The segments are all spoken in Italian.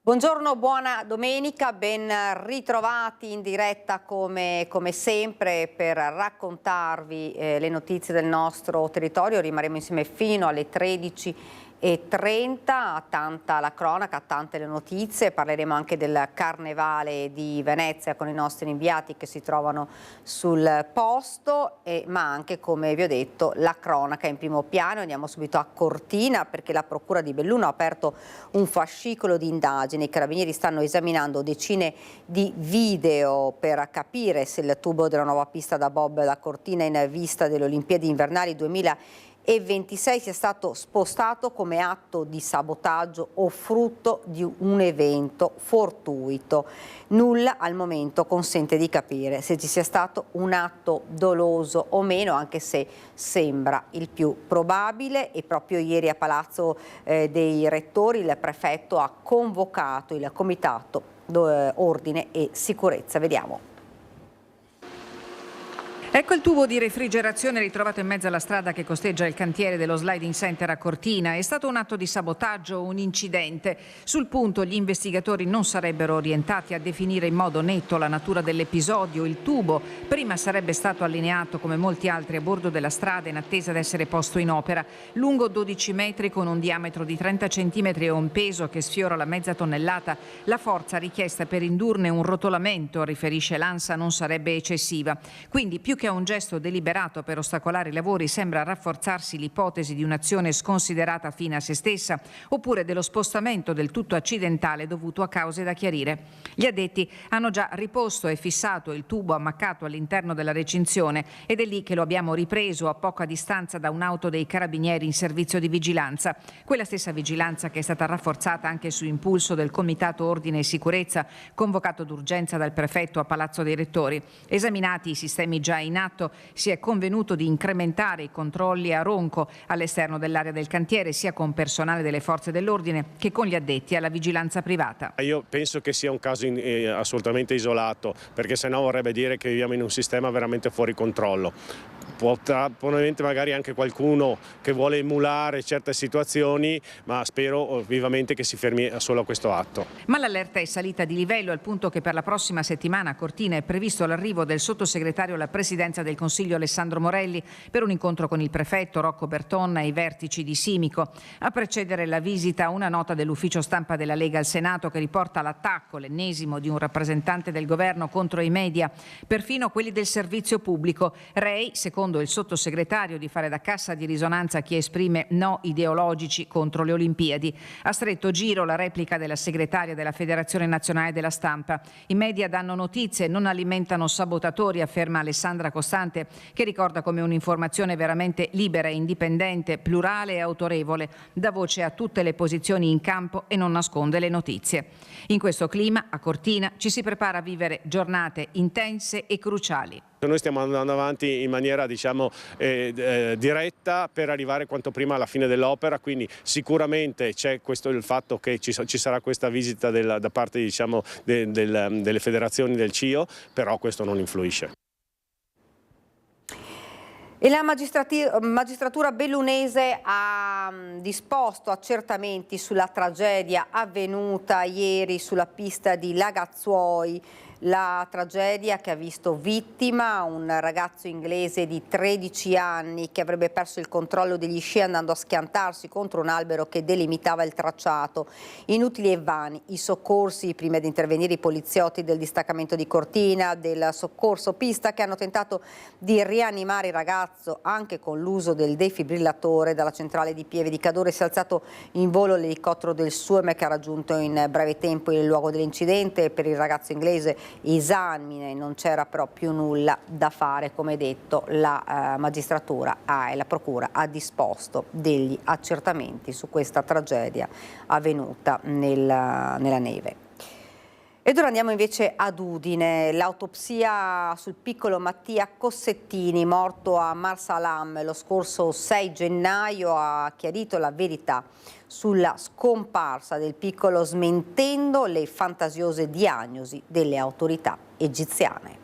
Buongiorno, buona domenica, ben ritrovati in diretta come sempre per raccontarvi le notizie del nostro territorio. Rimarremo insieme fino alle 13:30, tanta la cronaca, tante le notizie. Parleremo anche del Carnevale di Venezia con i nostri inviati che si trovano sul posto, ma anche, come vi ho detto, la cronaca in primo piano. Andiamo subito a Cortina perché la Procura di Belluno ha aperto un fascicolo di indagini. I carabinieri stanno esaminando decine di video per capire se il tubo della nuova pista da bob da Cortina in vista delle Olimpiadi invernali 2026 sia stato spostato come atto di sabotaggio o frutto di un evento fortuito. Nulla al momento consente di capire se ci sia stato un atto doloso o meno, anche se sembra il più probabile. E proprio ieri a Palazzo dei Rettori il prefetto ha convocato il Comitato Ordine e Sicurezza. Vediamo. Ecco il tubo di refrigerazione ritrovato in mezzo alla strada che costeggia il cantiere dello Sliding Center a Cortina. È stato un atto di sabotaggio o un incidente? Sul punto gli investigatori non sarebbero orientati a definire in modo netto la natura dell'episodio. Il tubo prima sarebbe stato allineato come molti altri a bordo della strada in attesa di essere posto in opera. Lungo 12 metri con un diametro di 30 centimetri e un peso che sfiora la mezza tonnellata, la forza richiesta per indurne un rotolamento, riferisce l'ANSA, non sarebbe eccessiva. Quindi più che a un gesto deliberato per ostacolare i lavori sembra rafforzarsi l'ipotesi di un'azione sconsiderata fine a se stessa oppure dello spostamento del tutto accidentale dovuto a cause da chiarire. Gli addetti hanno già riposto e fissato il tubo ammaccato all'interno della recinzione ed è lì che lo abbiamo ripreso a poca distanza da un'auto dei carabinieri in servizio di vigilanza. Quella stessa vigilanza che è stata rafforzata anche su impulso del Comitato Ordine e Sicurezza convocato d'urgenza dal prefetto a Palazzo dei Rettori. Esaminati i sistemi già in atto, si è convenuto di incrementare i controlli a ronco all'esterno dell'area del cantiere, sia con personale delle forze dell'ordine che con gli addetti alla vigilanza privata. Io penso che sia un caso assolutamente isolato, perché sennò vorrebbe dire che viviamo in un sistema veramente fuori controllo. Probabilmente magari anche qualcuno che vuole emulare certe situazioni, ma spero vivamente che si fermi solo a questo atto. Ma l'allerta è salita di livello al punto che per la prossima settimana a Cortina è previsto l'arrivo del sottosegretario alla Presidenza del Consiglio Alessandro Morelli per un incontro con il prefetto Rocco Bertonna e i vertici di Simico. A precedere la visita una nota dell'ufficio stampa della Lega al Senato che riporta l'attacco, l'ennesimo, di un rappresentante del governo contro i media, perfino quelli del servizio pubblico. Rei, secondo il sottosegretario, di fare da cassa di risonanza a chi esprime no ideologici contro le Olimpiadi. A stretto giro la replica della segretaria della Federazione Nazionale della Stampa. I media danno notizie, non alimentano sabotatori, afferma Alessandra Costante, che ricorda come un'informazione veramente libera e indipendente, plurale e autorevole, dà voce a tutte le posizioni in campo e non nasconde le notizie. In questo clima, a Cortina, ci si prepara a vivere giornate intense e cruciali. Noi stiamo andando avanti in maniera diretta per arrivare quanto prima alla fine dell'opera, quindi sicuramente c'è il fatto che ci sarà questa visita da parte delle federazioni del CIO, però questo non influisce. E la magistratura bellunese ha disposto accertamenti sulla tragedia avvenuta ieri sulla pista di Lagazzuoi. La tragedia che ha visto vittima un ragazzo inglese di 13 anni che avrebbe perso il controllo degli sci andando a schiantarsi contro un albero che delimitava il tracciato. Inutili e vani i soccorsi, prima di intervenire i poliziotti del distaccamento di Cortina, del soccorso pista, che hanno tentato di rianimare il ragazzo anche con l'uso del defibrillatore. Dalla centrale di Pieve di Cadore si è alzato in volo l'elicottero del SUEM che ha raggiunto in breve tempo il luogo dell'incidente. Per il ragazzo inglese esamine, non c'era però più nulla da fare. Come detto, la magistratura e la procura ha disposto degli accertamenti su questa tragedia avvenuta nella neve. Ed ora andiamo invece ad Udine. L'autopsia sul piccolo Mattia Cossettini, morto a Marsalam lo scorso 6 gennaio, ha chiarito la verità sulla scomparsa del piccolo, smentendo le fantasiose diagnosi delle autorità egiziane.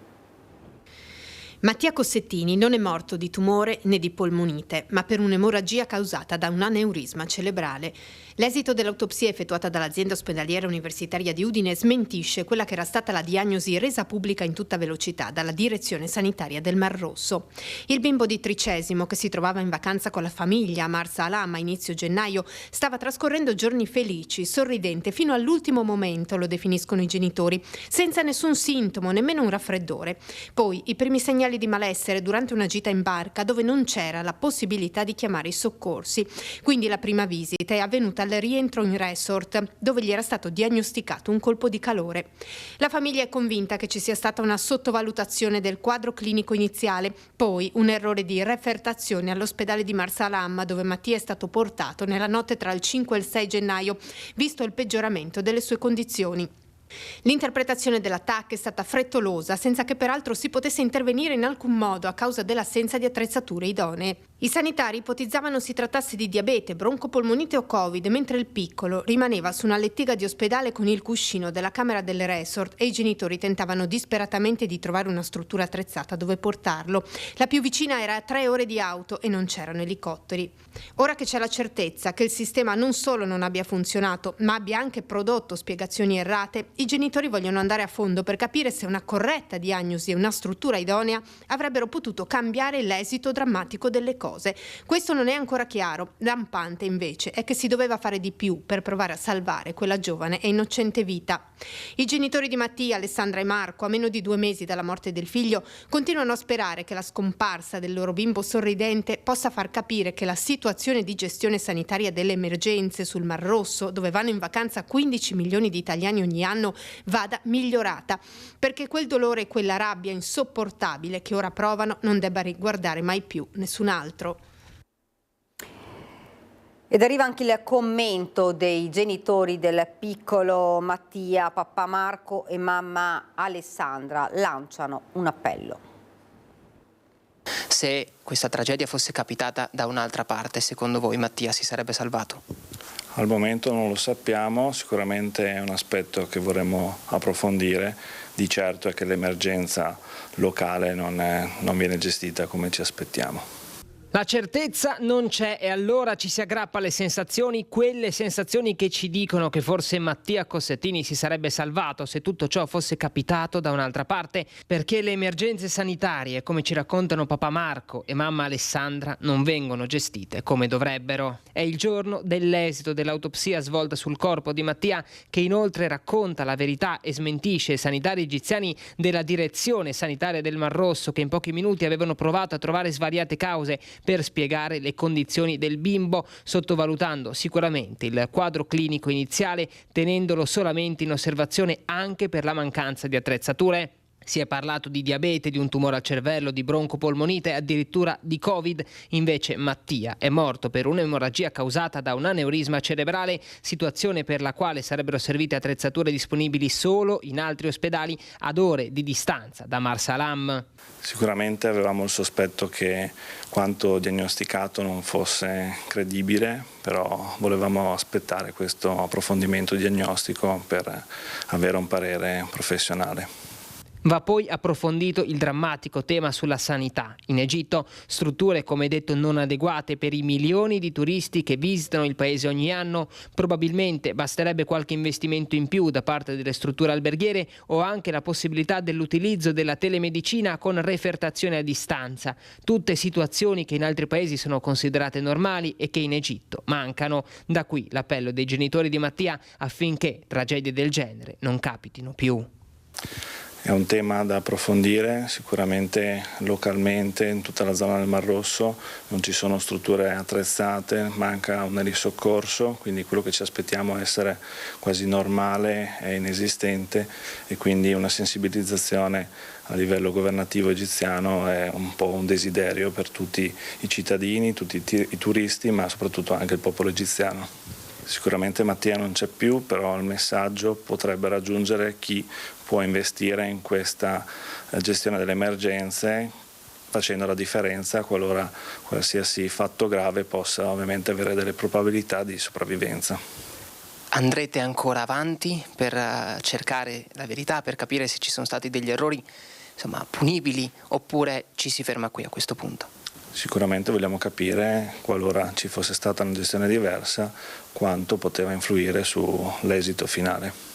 Mattia Cossettini non è morto di tumore né di polmonite, ma per un'emorragia causata da un aneurisma cerebrale. L'esito dell'autopsia effettuata dall'azienda ospedaliera universitaria di Udine smentisce quella che era stata la diagnosi resa pubblica in tutta velocità dalla direzione sanitaria del Mar Rosso. Il bimbo di 13°, che si trovava in vacanza con la famiglia a Marsa Alam a inizio gennaio, stava trascorrendo giorni felici, sorridente, fino all'ultimo momento, lo definiscono i genitori, senza nessun sintomo, nemmeno un raffreddore. Poi i primi segnali di malessere durante una gita in barca dove non c'era la possibilità di chiamare i soccorsi. Quindi la prima visita è avvenuta al rientro in resort, dove gli era stato diagnosticato un colpo di calore. La famiglia è convinta che ci sia stata una sottovalutazione del quadro clinico iniziale, poi un errore di refertazione all'ospedale di Marsa Alam, dove Mattia è stato portato nella notte tra il 5 e il 6 gennaio, visto il peggioramento delle sue condizioni. L'interpretazione dell'attacco è stata frettolosa, senza che peraltro si potesse intervenire in alcun modo a causa dell'assenza di attrezzature idonee. I sanitari ipotizzavano si trattasse di diabete, broncopolmonite o Covid, mentre il piccolo rimaneva su una lettiga di ospedale con il cuscino della camera del resort e i genitori tentavano disperatamente di trovare una struttura attrezzata dove portarlo. La più vicina era a 3 ore di auto e non c'erano elicotteri. Ora che c'è la certezza che il sistema non solo non abbia funzionato, ma abbia anche prodotto spiegazioni errate, i genitori vogliono andare a fondo per capire se una corretta diagnosi e una struttura idonea avrebbero potuto cambiare l'esito drammatico delle cose. Questo non è ancora chiaro. Lampante invece è che si doveva fare di più per provare a salvare quella giovane e innocente vita. I genitori di Mattia, Alessandra e Marco, a meno di 2 mesi dalla morte del figlio, continuano a sperare che la scomparsa del loro bimbo sorridente possa far capire che la situazione di gestione sanitaria delle emergenze sul Mar Rosso, dove vanno in vacanza 15 milioni di italiani ogni anno, vada migliorata, perché quel dolore e quella rabbia insopportabile che ora provano non debba riguardare mai più nessun altro. Ed arriva anche il commento dei genitori del piccolo Mattia. Papà Marco e mamma Alessandra lanciano un appello. Se questa tragedia fosse capitata da un'altra parte, secondo voi Mattia si sarebbe salvato? Al momento non lo sappiamo, sicuramente è un aspetto che vorremmo approfondire. Di certo è che l'emergenza locale non viene gestita come ci aspettiamo. La certezza non c'è e allora ci si aggrappa alle sensazioni, quelle sensazioni che ci dicono che forse Mattia Cossettini si sarebbe salvato se tutto ciò fosse capitato da un'altra parte, perché le emergenze sanitarie, come ci raccontano papà Marco e mamma Alessandra, non vengono gestite come dovrebbero. È il giorno dell'esito dell'autopsia svolta sul corpo di Mattia, che inoltre racconta la verità e smentisce i sanitari egiziani della direzione sanitaria del Mar Rosso, che in pochi minuti avevano provato a trovare svariate cause per spiegare le condizioni del bimbo, sottovalutando sicuramente il quadro clinico iniziale, tenendolo solamente in osservazione anche per la mancanza di attrezzature. Si è parlato di diabete, di un tumore al cervello, di broncopolmonite, addirittura di Covid. Invece Mattia è morto per un'emorragia causata da un aneurisma cerebrale, situazione per la quale sarebbero servite attrezzature disponibili solo in altri ospedali ad ore di distanza da Marsa Alam. Sicuramente avevamo il sospetto che quanto diagnosticato non fosse credibile, però volevamo aspettare questo approfondimento diagnostico per avere un parere professionale. Va poi approfondito il drammatico tema sulla sanità. In Egitto, strutture come detto non adeguate per i milioni di turisti che visitano il paese ogni anno. Probabilmente basterebbe qualche investimento in più da parte delle strutture alberghiere o anche la possibilità dell'utilizzo della telemedicina con refertazione a distanza. Tutte situazioni che in altri paesi sono considerate normali e che in Egitto mancano. Da qui l'appello dei genitori di Mattia affinché tragedie del genere non capitino più. È un tema da approfondire, sicuramente localmente in tutta la zona del Mar Rosso non ci sono strutture attrezzate, manca un elisoccorso, quindi quello che ci aspettiamo è essere quasi normale è inesistente e quindi una sensibilizzazione a livello governativo egiziano è un po' un desiderio per tutti i cittadini, tutti i turisti, ma soprattutto anche il popolo egiziano. Sicuramente Mattia non c'è più, però il messaggio potrebbe raggiungere chi può investire in questa gestione delle emergenze, facendo la differenza qualora qualsiasi fatto grave possa ovviamente avere delle probabilità di sopravvivenza. Andrete ancora avanti per cercare la verità, per capire se ci sono stati degli errori punibili, oppure ci si ferma qui a questo punto? Sicuramente vogliamo capire, qualora ci fosse stata una gestione diversa, quanto poteva influire sull'esito finale.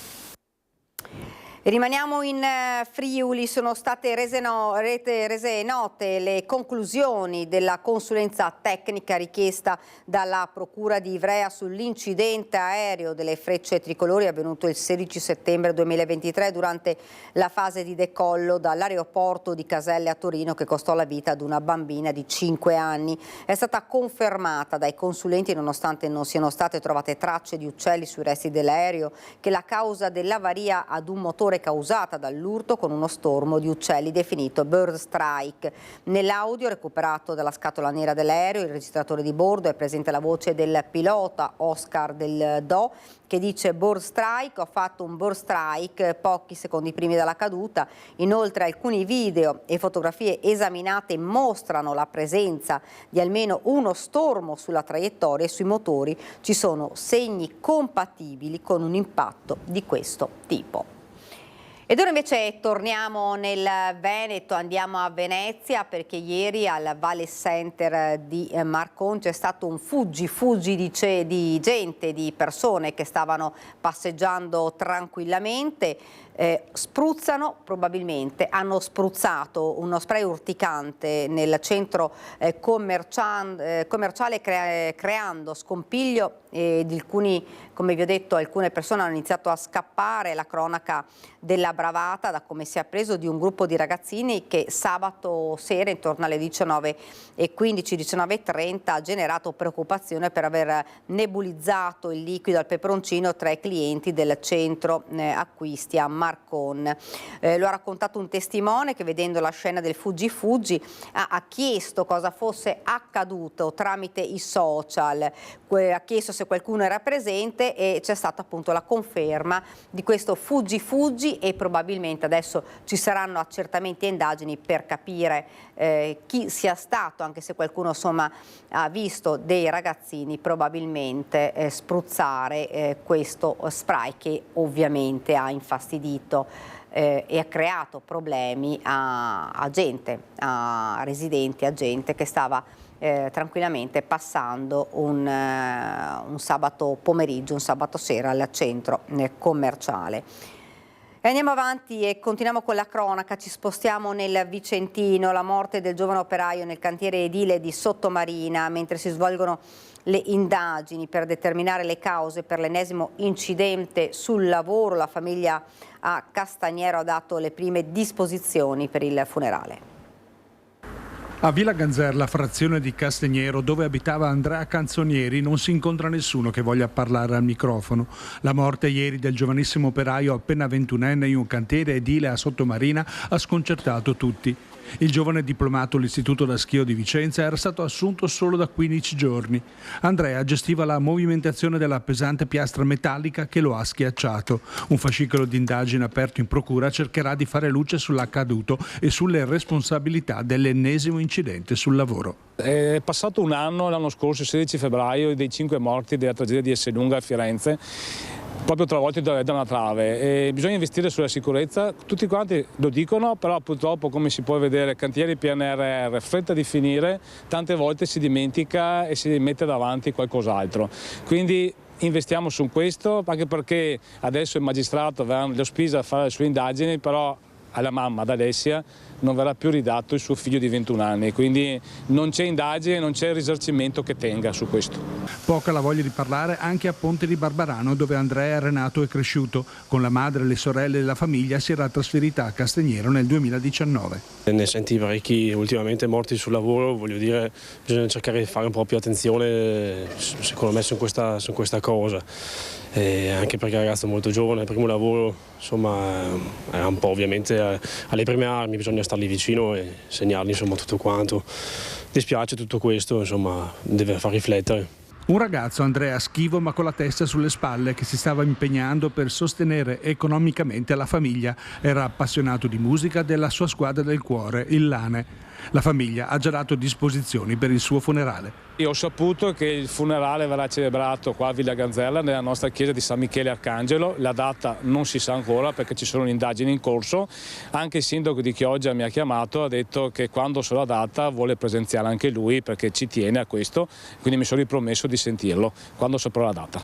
Rimaniamo in Friuli, sono state rese note le conclusioni della consulenza tecnica richiesta dalla Procura di Ivrea sull'incidente aereo delle Frecce Tricolori avvenuto il 16 settembre 2023 durante la fase di decollo dall'aeroporto di Caselle a Torino, che costò la vita ad una bambina di 5 anni. È stata confermata dai consulenti, nonostante non siano state trovate tracce di uccelli sui resti dell'aereo, che la causa dell'avaria ad un motore causata dall'urto con uno stormo di uccelli definito bird strike. Nell'audio recuperato dalla scatola nera dell'aereo, il registratore di bordo, è presente la voce del pilota Oscar Del Do, che dice: bird strike, ho fatto un bird strike pochi secondi prima della caduta. Inoltre alcuni video e fotografie esaminate mostrano la presenza di almeno uno stormo sulla traiettoria e sui motori ci sono segni compatibili con un impatto di questo tipo. Ed ora invece torniamo nel Veneto, andiamo a Venezia, perché ieri al Vale Center di Marcon c'è stato un fuggi di gente, di persone che stavano passeggiando tranquillamente. Spruzzano, probabilmente hanno spruzzato uno spray urticante nel centro commerciale creando scompiglio di alcuni, come vi ho detto, alcune persone hanno iniziato a scappare. La cronaca della bravata, da come si è appreso, di un gruppo di ragazzini che sabato sera intorno alle 19:15-19:30 ha generato preoccupazione per aver nebulizzato il liquido al peperoncino tra i clienti del centro acquisti a Marcon. Lo ha raccontato un testimone che, vedendo la scena del fuggi ha chiesto cosa fosse accaduto tramite i social, ha chiesto se qualcuno era presente e c'è stata appunto la conferma di questo fuggi e probabilmente adesso ci saranno accertamenti e indagini per capire chi sia stato, anche se qualcuno insomma ha visto dei ragazzini probabilmente spruzzare questo spray, che ovviamente ha infastidito e ha creato problemi a gente, a residenti, a gente che stava tranquillamente passando un sabato pomeriggio, un sabato sera al centro commerciale. E andiamo avanti e continuiamo con la cronaca, ci spostiamo nel Vicentino, la morte del giovane operaio nel cantiere edile di Sottomarina. Mentre si svolgono le indagini per determinare le cause per l'ennesimo incidente sul lavoro, la famiglia a Castagnero ha dato le prime disposizioni per il funerale. A Villa Ganzerla, frazione di Castagnero, dove abitava Andrea Canzonieri, non si incontra nessuno che voglia parlare al microfono. La morte ieri del giovanissimo operaio appena 21enne in un cantiere edile a Sottomarina ha sconcertato tutti. Il giovane diplomato all'Istituto da Schio di Vicenza era stato assunto solo da 15 giorni. Andrea gestiva la movimentazione della pesante piastra metallica che lo ha schiacciato. Un fascicolo di indagine aperto in procura cercherà di fare luce sull'accaduto e sulle responsabilità dell'ennesimo incidente sul lavoro. È passato un anno, l'anno scorso, il 16 febbraio, dei 5 morti della tragedia di Esselunga a Firenze, proprio travolti da una trave. Bisogna investire sulla sicurezza, tutti quanti lo dicono, però purtroppo, come si può vedere, cantieri PNRR, fretta di finire, tante volte si dimentica e si mette davanti qualcos'altro. Quindi investiamo su questo, anche perché adesso il magistrato verrà lo Spisa a fare le sue indagini, però alla mamma, ad Alessia, non verrà più ridato il suo figlio di 21 anni, quindi non c'è indagine, non c'è risarcimento che tenga su questo. Poca la voglia di parlare anche a Ponte di Barbarano, dove Andrea era nato e cresciuto. Con la madre e le sorelle della famiglia si era trasferita a Castagnero nel 2019. Ne senti parecchi ultimamente morti sul lavoro, voglio dire, bisogna cercare di fare un po' più attenzione, secondo me, su questa cosa. Anche perché il ragazzo è molto giovane, il primo lavoro, insomma, è un po' ovviamente alle prime armi, bisogna stargli vicino e segnargli insomma tutto quanto. Dispiace tutto questo, insomma, deve far riflettere. Un ragazzo, Andrea, schivo ma con la testa sulle spalle, che si stava impegnando per sostenere economicamente la famiglia. Era appassionato di musica, della sua squadra del cuore, il Lane. La famiglia ha già dato disposizioni per il suo funerale. Io ho saputo che il funerale verrà celebrato qua a Villa Ganzerla nella nostra chiesa di San Michele Arcangelo. La data non si sa ancora perché ci sono indagini in corso. Anche il sindaco di Chioggia mi ha chiamato, ha detto che quando sarà la data vuole presenziare anche lui perché ci tiene a questo, quindi mi sono ripromesso di sentirlo quando saprò la data.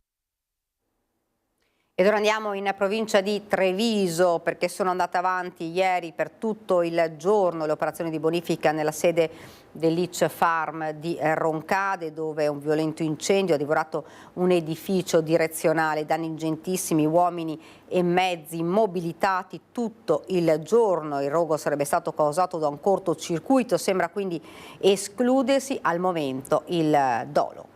Ed ora andiamo in provincia di Treviso perché sono andate avanti ieri per tutto il giorno le operazioni di bonifica nella sede dell'Itch Farm di Roncade, dove un violento incendio ha divorato un edificio direzionale, danni ingentissimi, uomini e mezzi immobilitati tutto il giorno. Il rogo sarebbe stato causato da un cortocircuito, sembra quindi escludersi al momento il dolo.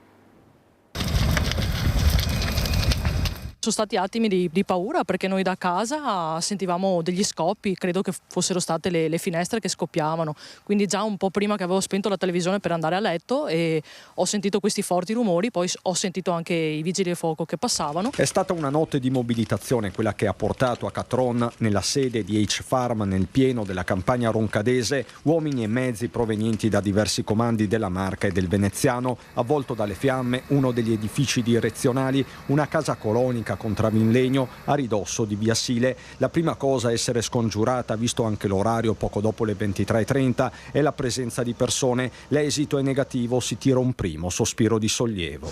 Sono stati attimi di paura perché noi da casa sentivamo degli scoppi, credo che fossero state le finestre che scoppiavano, quindi già un po' prima che avevo spento la televisione per andare a letto e ho sentito questi forti rumori, poi ho sentito anche i vigili del fuoco che passavano. È stata una notte di mobilitazione quella che ha portato a Catron, nella sede di Itch Farm, nel pieno della campagna roncadese, uomini e mezzi provenienti da diversi comandi della Marca e del Veneziano. Avvolto dalle fiamme uno degli edifici direzionali, una casa colonica con travi in legno a ridosso di via Sile. La prima cosa a essere scongiurata, visto anche l'orario poco dopo le 23:30, è la presenza di persone. L'esito è negativo, si tira un primo sospiro di sollievo.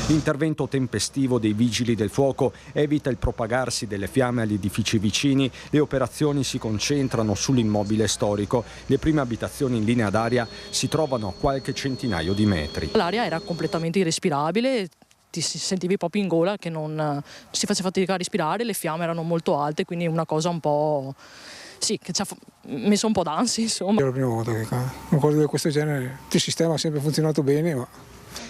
L'intervento tempestivo dei vigili del fuoco evita il propagarsi delle fiamme agli edifici vicini. Le operazioni si concentrano sull'immobile storico. Le prime abitazioni in linea d'aria si trovano a qualche centinaio di metri. L'aria era completamente irrespirabile, ti sentivi proprio in gola che non si faceva fatica a respirare, le fiamme erano molto alte, quindi una cosa un po', sì, che ci ha messo un po' d'ansia, insomma. È la prima volta che una cosa di questo genere, il sistema ha sempre funzionato bene, ma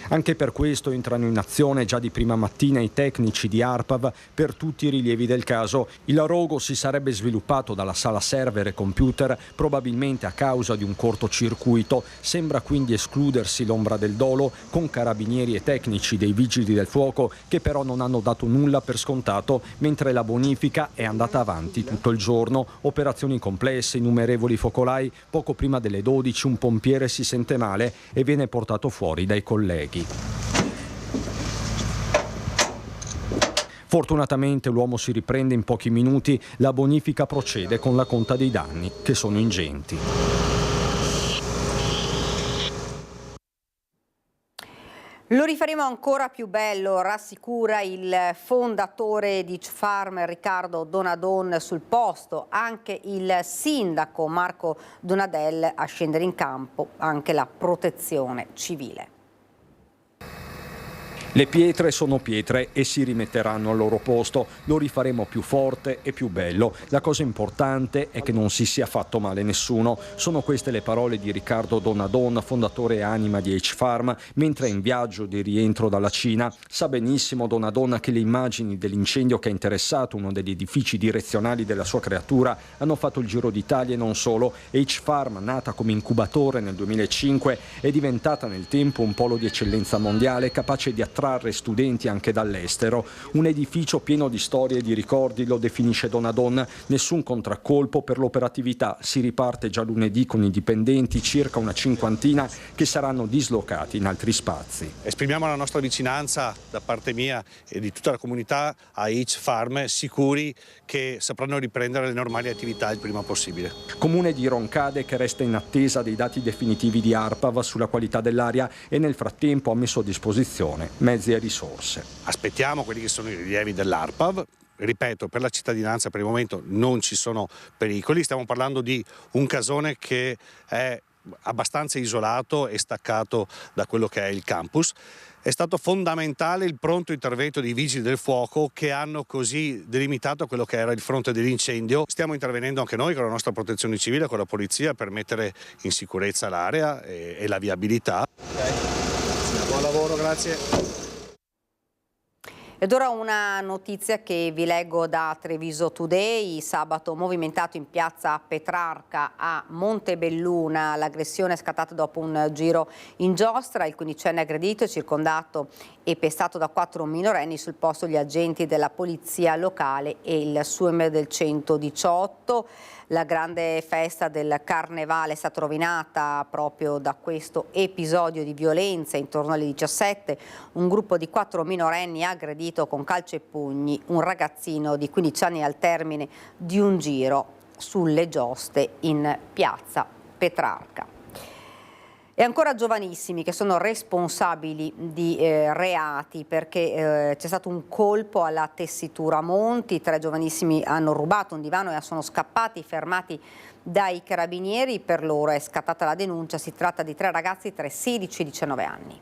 Anche per questo entrano in azione già di prima mattina i tecnici di ARPAV per tutti i rilievi del caso. Il rogo si sarebbe sviluppato dalla sala server e computer, probabilmente a causa di un cortocircuito. Sembra quindi escludersi l'ombra del dolo, con carabinieri e tecnici dei vigili del fuoco che però non hanno dato nulla per scontato, mentre la bonifica è andata avanti tutto il giorno. Operazioni complesse, innumerevoli focolai. Poco prima delle 12 un pompiere si sente male e viene portato fuori dai colleghi. Fortunatamente l'uomo si riprende in pochi minuti, la bonifica procede con la conta dei danni, che sono ingenti. Lo rifaremo ancora più bello, rassicura il fondatore di Itch Farm Riccardo Donadon sul posto, anche il sindaco Marco Donadel a scendere in campo, anche la protezione civile. Le pietre sono pietre e si rimetteranno al loro posto, lo rifaremo più forte e più bello. La cosa importante è che non si sia fatto male nessuno. Sono queste le parole di Riccardo Donadon, fondatore e anima di Itch Farm, mentre è in viaggio di rientro dalla Cina. Sa benissimo Donadon che le immagini dell'incendio che ha interessato uno degli edifici direzionali della sua creatura hanno fatto il giro d'Italia e non solo. Itch Farm, nata come incubatore nel 2005, è diventata nel tempo un polo di eccellenza mondiale, capace di attrarre studenti anche dall'estero. Un edificio pieno di storie e di ricordi, lo definisce Donadon. Nessun contraccolpo per l'operatività. Si riparte già lunedì con i dipendenti, circa una cinquantina, che saranno dislocati in altri spazi. Esprimiamo la nostra vicinanza da parte mia e di tutta la comunità a Itch Farm, sicuri che sapranno riprendere le normali attività il prima possibile. Comune di Roncade che resta in attesa dei dati definitivi di ARPAV sulla qualità dell'aria e nel frattempo ha messo a disposizione mezzi e risorse. Aspettiamo quelli che sono i rilievi dell'ARPAV. Ripeto, per la cittadinanza per il momento non ci sono pericoli. Stiamo parlando di un casone che è abbastanza isolato e staccato da quello che è il campus. È stato fondamentale il pronto intervento dei vigili del fuoco che hanno così delimitato quello che era il fronte dell'incendio. Stiamo intervenendo anche noi con la nostra protezione civile, con la polizia, per mettere in sicurezza l'area e la viabilità. Buon lavoro, grazie. Ed ora una notizia che vi leggo da Treviso Today. Sabato movimentato in piazza Petrarca a Montebelluna. L'aggressione è scattata dopo un giro in giostra. Il quindicenne aggredito è circondato e pestato da 4 minorenni. Sul posto gli agenti della polizia locale e il SUEM del 118. La grande festa del Carnevale è stata rovinata proprio da questo episodio di violenza. Intorno alle 17 un gruppo di 4 minorenni ha aggredito con calci e pugni un ragazzino di 15 anni al termine di un giro sulle giostre in piazza Petrarca. E ancora giovanissimi che sono responsabili di reati, perché c'è stato un colpo alla tessitura Monti. 3 giovanissimi hanno rubato un divano e sono scappati, fermati dai carabinieri. Per loro è scattata la denuncia. Si tratta di 3 ragazzi tra i 16 e i 19 anni.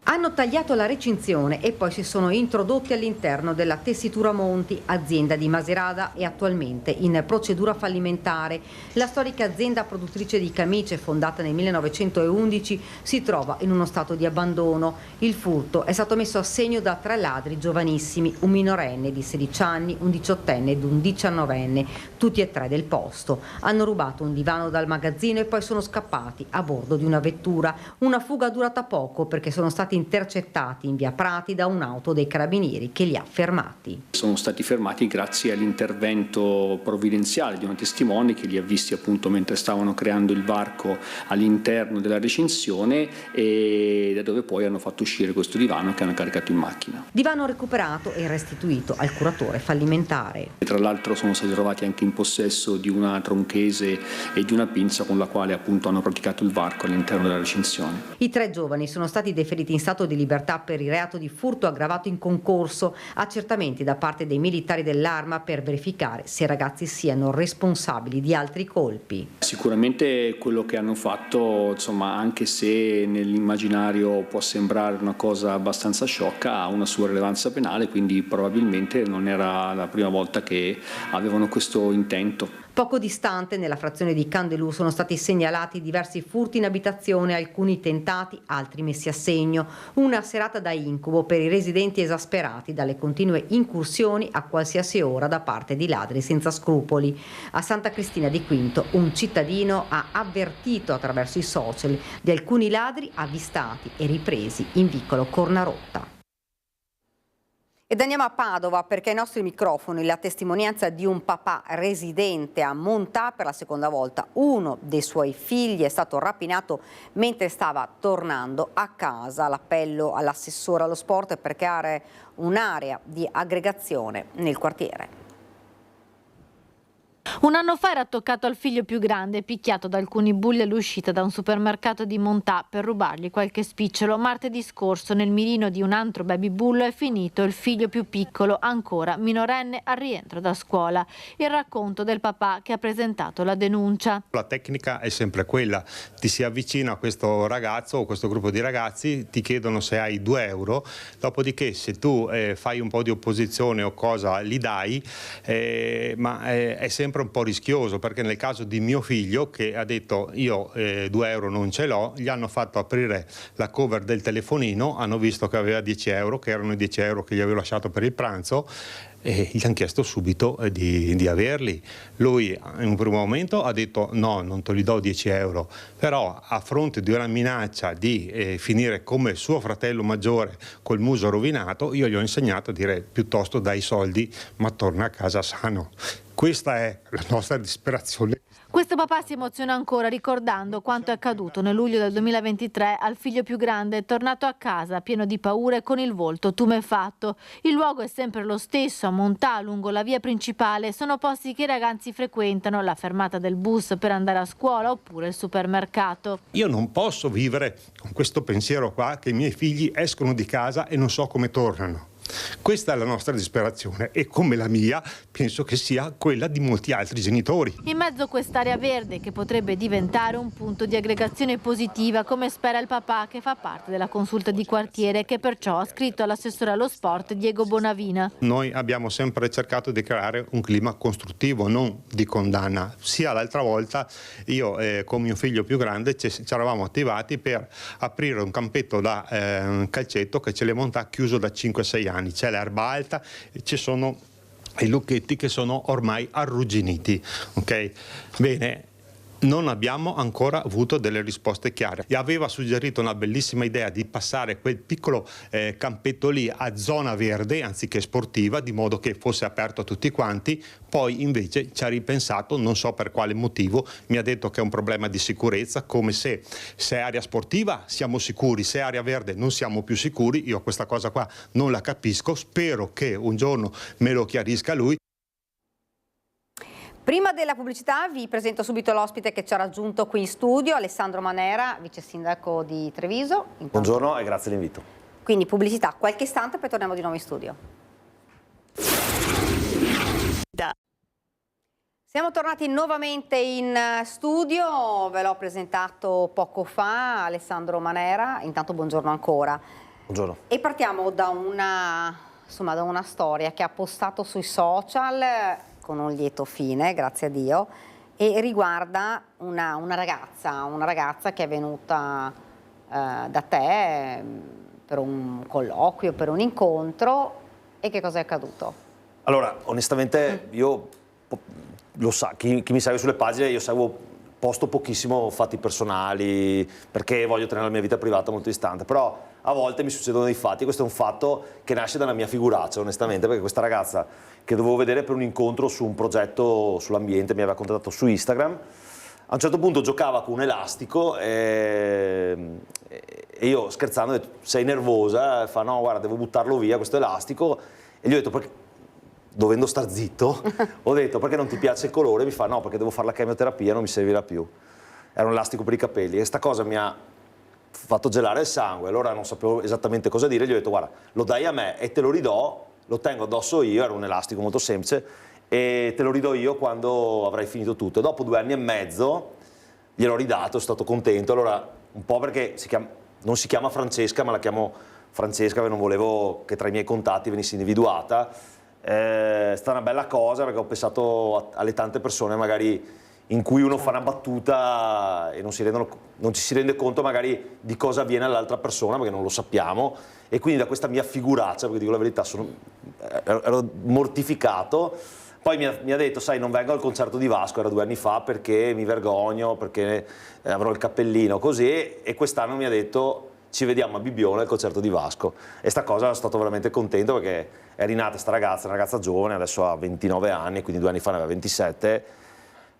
Hanno tagliato la recinzione e poi si sono introdotti all'interno della Tessitura Monti, azienda di Macerata e attualmente in procedura fallimentare. La storica azienda produttrice di camicie, fondata nel 1911, si trova in uno stato di abbandono. Il furto è stato messo a segno da 3 ladri giovanissimi, un minorenne di 16 anni, un 18enne ed un 19enne, tutti e 3 del posto. Hanno rubato un divano dal magazzino e poi sono scappati a bordo di una vettura. Una fuga durata poco perché sono stati intercettati in via Prati da un'auto dei carabinieri che li ha fermati. Sono stati fermati grazie all'intervento provvidenziale di una testimone che li ha visti appunto mentre stavano creando il varco all'interno della recinzione, e da dove poi hanno fatto uscire questo divano che hanno caricato in macchina. Divano recuperato e restituito al curatore fallimentare. Tra l'altro sono stati trovati anche in possesso di una tronchese e di una pinza con la quale appunto hanno praticato il varco all'interno della recinzione. I 3 giovani sono stati deferiti in stato di libertà per il reato di furto aggravato in concorso. Accertamenti da parte dei militari dell'Arma per verificare se i ragazzi siano responsabili di altri colpi. Sicuramente quello che hanno fatto, insomma, anche se nell'immaginario può sembrare una cosa abbastanza sciocca, ha una sua rilevanza penale, quindi probabilmente non era la prima volta che avevano questo intento. Poco distante, nella frazione di Candelù, sono stati segnalati diversi furti in abitazione, alcuni tentati, altri messi a segno. Una serata da incubo per i residenti esasperati dalle continue incursioni a qualsiasi ora da parte di ladri senza scrupoli. A Santa Cristina di Quinto un cittadino ha avvertito attraverso i social di alcuni ladri avvistati e ripresi in vicolo Cornarotta. Ed andiamo a Padova perché ai nostri microfoni la testimonianza di un papà residente a Montà. Per la seconda volta uno dei suoi figli è stato rapinato mentre stava tornando a casa. L'appello all'assessore allo sport per creare un'area di aggregazione nel quartiere. Un anno fa era toccato al figlio più grande, picchiato da alcuni bulli all'uscita da un supermercato di Montà per rubargli qualche spicciolo. Martedì scorso nel mirino di un altro baby bullo è finito il figlio più piccolo, ancora minorenne, al rientro da scuola. Il racconto del papà che ha presentato la denuncia. La tecnica è sempre quella: ti si avvicina a questo ragazzo o questo gruppo di ragazzi, ti chiedono se hai 2 euro, dopodiché se tu fai un po' di opposizione o cosa li dai, ma è sempre un po' rischioso, perché nel caso di mio figlio che ha detto io 2 euro non ce l'ho, gli hanno fatto aprire la cover del telefonino, hanno visto che aveva 10 euro, che erano i 10 euro che gli avevo lasciato per il pranzo, e gli hanno chiesto subito di averli. Lui in un primo momento ha detto no, non te li do 10 euro, però a fronte di una minaccia di finire come suo fratello maggiore col muso rovinato, io gli ho insegnato a dire piuttosto dai soldi ma torna a casa sano. Questa è la nostra disperazione. Questo papà si emoziona ancora ricordando quanto è accaduto nel luglio del 2023 al figlio più grande, tornato a casa pieno di paure con il volto tumefatto. Il luogo è sempre lo stesso, a Montà, lungo la via principale. Sono posti che i ragazzi frequentano, la fermata del bus per andare a scuola oppure il supermercato. Io non posso vivere con questo pensiero qua che i miei figli escono di casa e non so come tornano. Questa è la nostra disperazione e come la mia penso che sia quella di molti altri genitori. In mezzo a quest'area verde che potrebbe diventare un punto di aggregazione positiva, come spera il papà che fa parte della consulta di quartiere, che perciò ha scritto all'assessore allo sport Diego Bonavina. Noi abbiamo sempre cercato di creare un clima costruttivo, non di condanna. Sia l'altra volta io con mio figlio più grande ci eravamo attivati per aprire un campetto da calcetto che ce l'è montato chiuso da 5-6 anni. C'è l'erba alta, ci sono i lucchetti che sono ormai arrugginiti. Ok? Bene. Non abbiamo ancora avuto delle risposte chiare. E aveva suggerito una bellissima idea di passare quel piccolo campetto lì a zona verde anziché sportiva, di modo che fosse aperto a tutti quanti. Poi invece ci ha ripensato, non so per quale motivo, mi ha detto che è un problema di sicurezza, come se è area sportiva siamo sicuri, se è area verde non siamo più sicuri. Io questa cosa qua non la capisco, spero che un giorno me lo chiarisca lui. Prima della pubblicità vi presento subito l'ospite che ci ha raggiunto qui in studio, Alessandro Manera, vice sindaco di Treviso. Buongiorno e grazie dell'invito. Quindi pubblicità, qualche istante, poi torniamo di nuovo in studio. Siamo tornati nuovamente in studio, ve l'ho presentato poco fa, Alessandro Manera, intanto buongiorno ancora. Buongiorno. E partiamo da una storia che ha postato sui social, con un lieto fine, grazie a Dio, e riguarda una ragazza che è venuta da te per un colloquio, per un incontro. E che cosa è accaduto? Allora, onestamente io, lo sa, chi mi segue sulle pagine, io posto pochissimo fatti personali perché voglio tenere la mia vita privata molto distante, però a volte mi succedono dei fatti. Questo è un fatto che nasce dalla mia figuraccia, onestamente, perché questa ragazza che dovevo vedere per un incontro su un progetto sull'ambiente mi aveva contattato su Instagram. A un certo punto giocava con un elastico e io scherzando ho detto: sei nervosa? Fa: no, guarda, devo buttarlo via questo elastico. E gli ho detto: perché? Dovendo star zitto, ho detto: perché non ti piace il colore? Mi fa: no, perché devo fare la chemioterapia, non mi servirà più. Era un elastico per i capelli e sta cosa mi ha fatto gelare il sangue. Allora non sapevo esattamente cosa dire, gli ho detto: guarda, lo dai a me e te lo ridò, lo tengo addosso io, era un elastico molto semplice, e te lo ridò io quando avrai finito tutto. E dopo 2 anni e mezzo gliel'ho ridato, sono stato contento. Allora, un po' perché non si chiama Francesca, ma la chiamo Francesca perché non volevo che tra i miei contatti venisse individuata. È stata una bella cosa perché ho pensato alle tante persone magari in cui uno fa una battuta e non ci si rende conto magari di cosa avviene all'altra persona, perché non lo sappiamo, e quindi da questa mia figuraccia, perché dico la verità, ero mortificato. Poi mi ha detto: sai, non vengo al concerto di Vasco, era 2 anni fa, perché mi vergogno, perché avrò il cappellino così, e quest'anno mi ha detto: ci vediamo a Bibbione al concerto di Vasco. E sta cosa sono stato veramente contento, perché è rinata sta ragazza, una ragazza giovane, adesso ha 29 anni, quindi 2 anni fa ne aveva 27,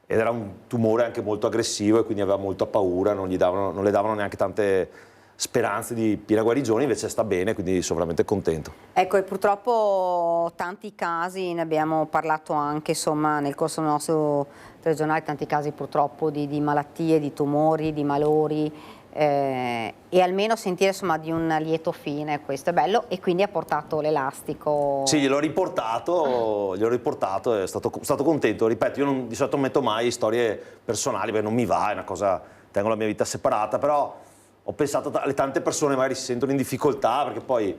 ed era un tumore anche molto aggressivo e quindi aveva molta paura, non le davano neanche tante speranze di piena guarigione, invece sta bene, quindi sono veramente contento. Ecco, e purtroppo tanti casi, ne abbiamo parlato anche insomma nel corso del nostro regionale, tanti casi purtroppo di malattie, di tumori, di malori, e almeno sentire insomma di un lieto fine, questo è bello. E quindi ha portato l'elastico? Sì, gliel'ho riportato e sono stato contento. Ripeto, io di solito non metto mai storie personali perché non mi va, è una cosa, tengo la mia vita separata, però ho pensato alle tante persone magari si sentono in difficoltà, perché poi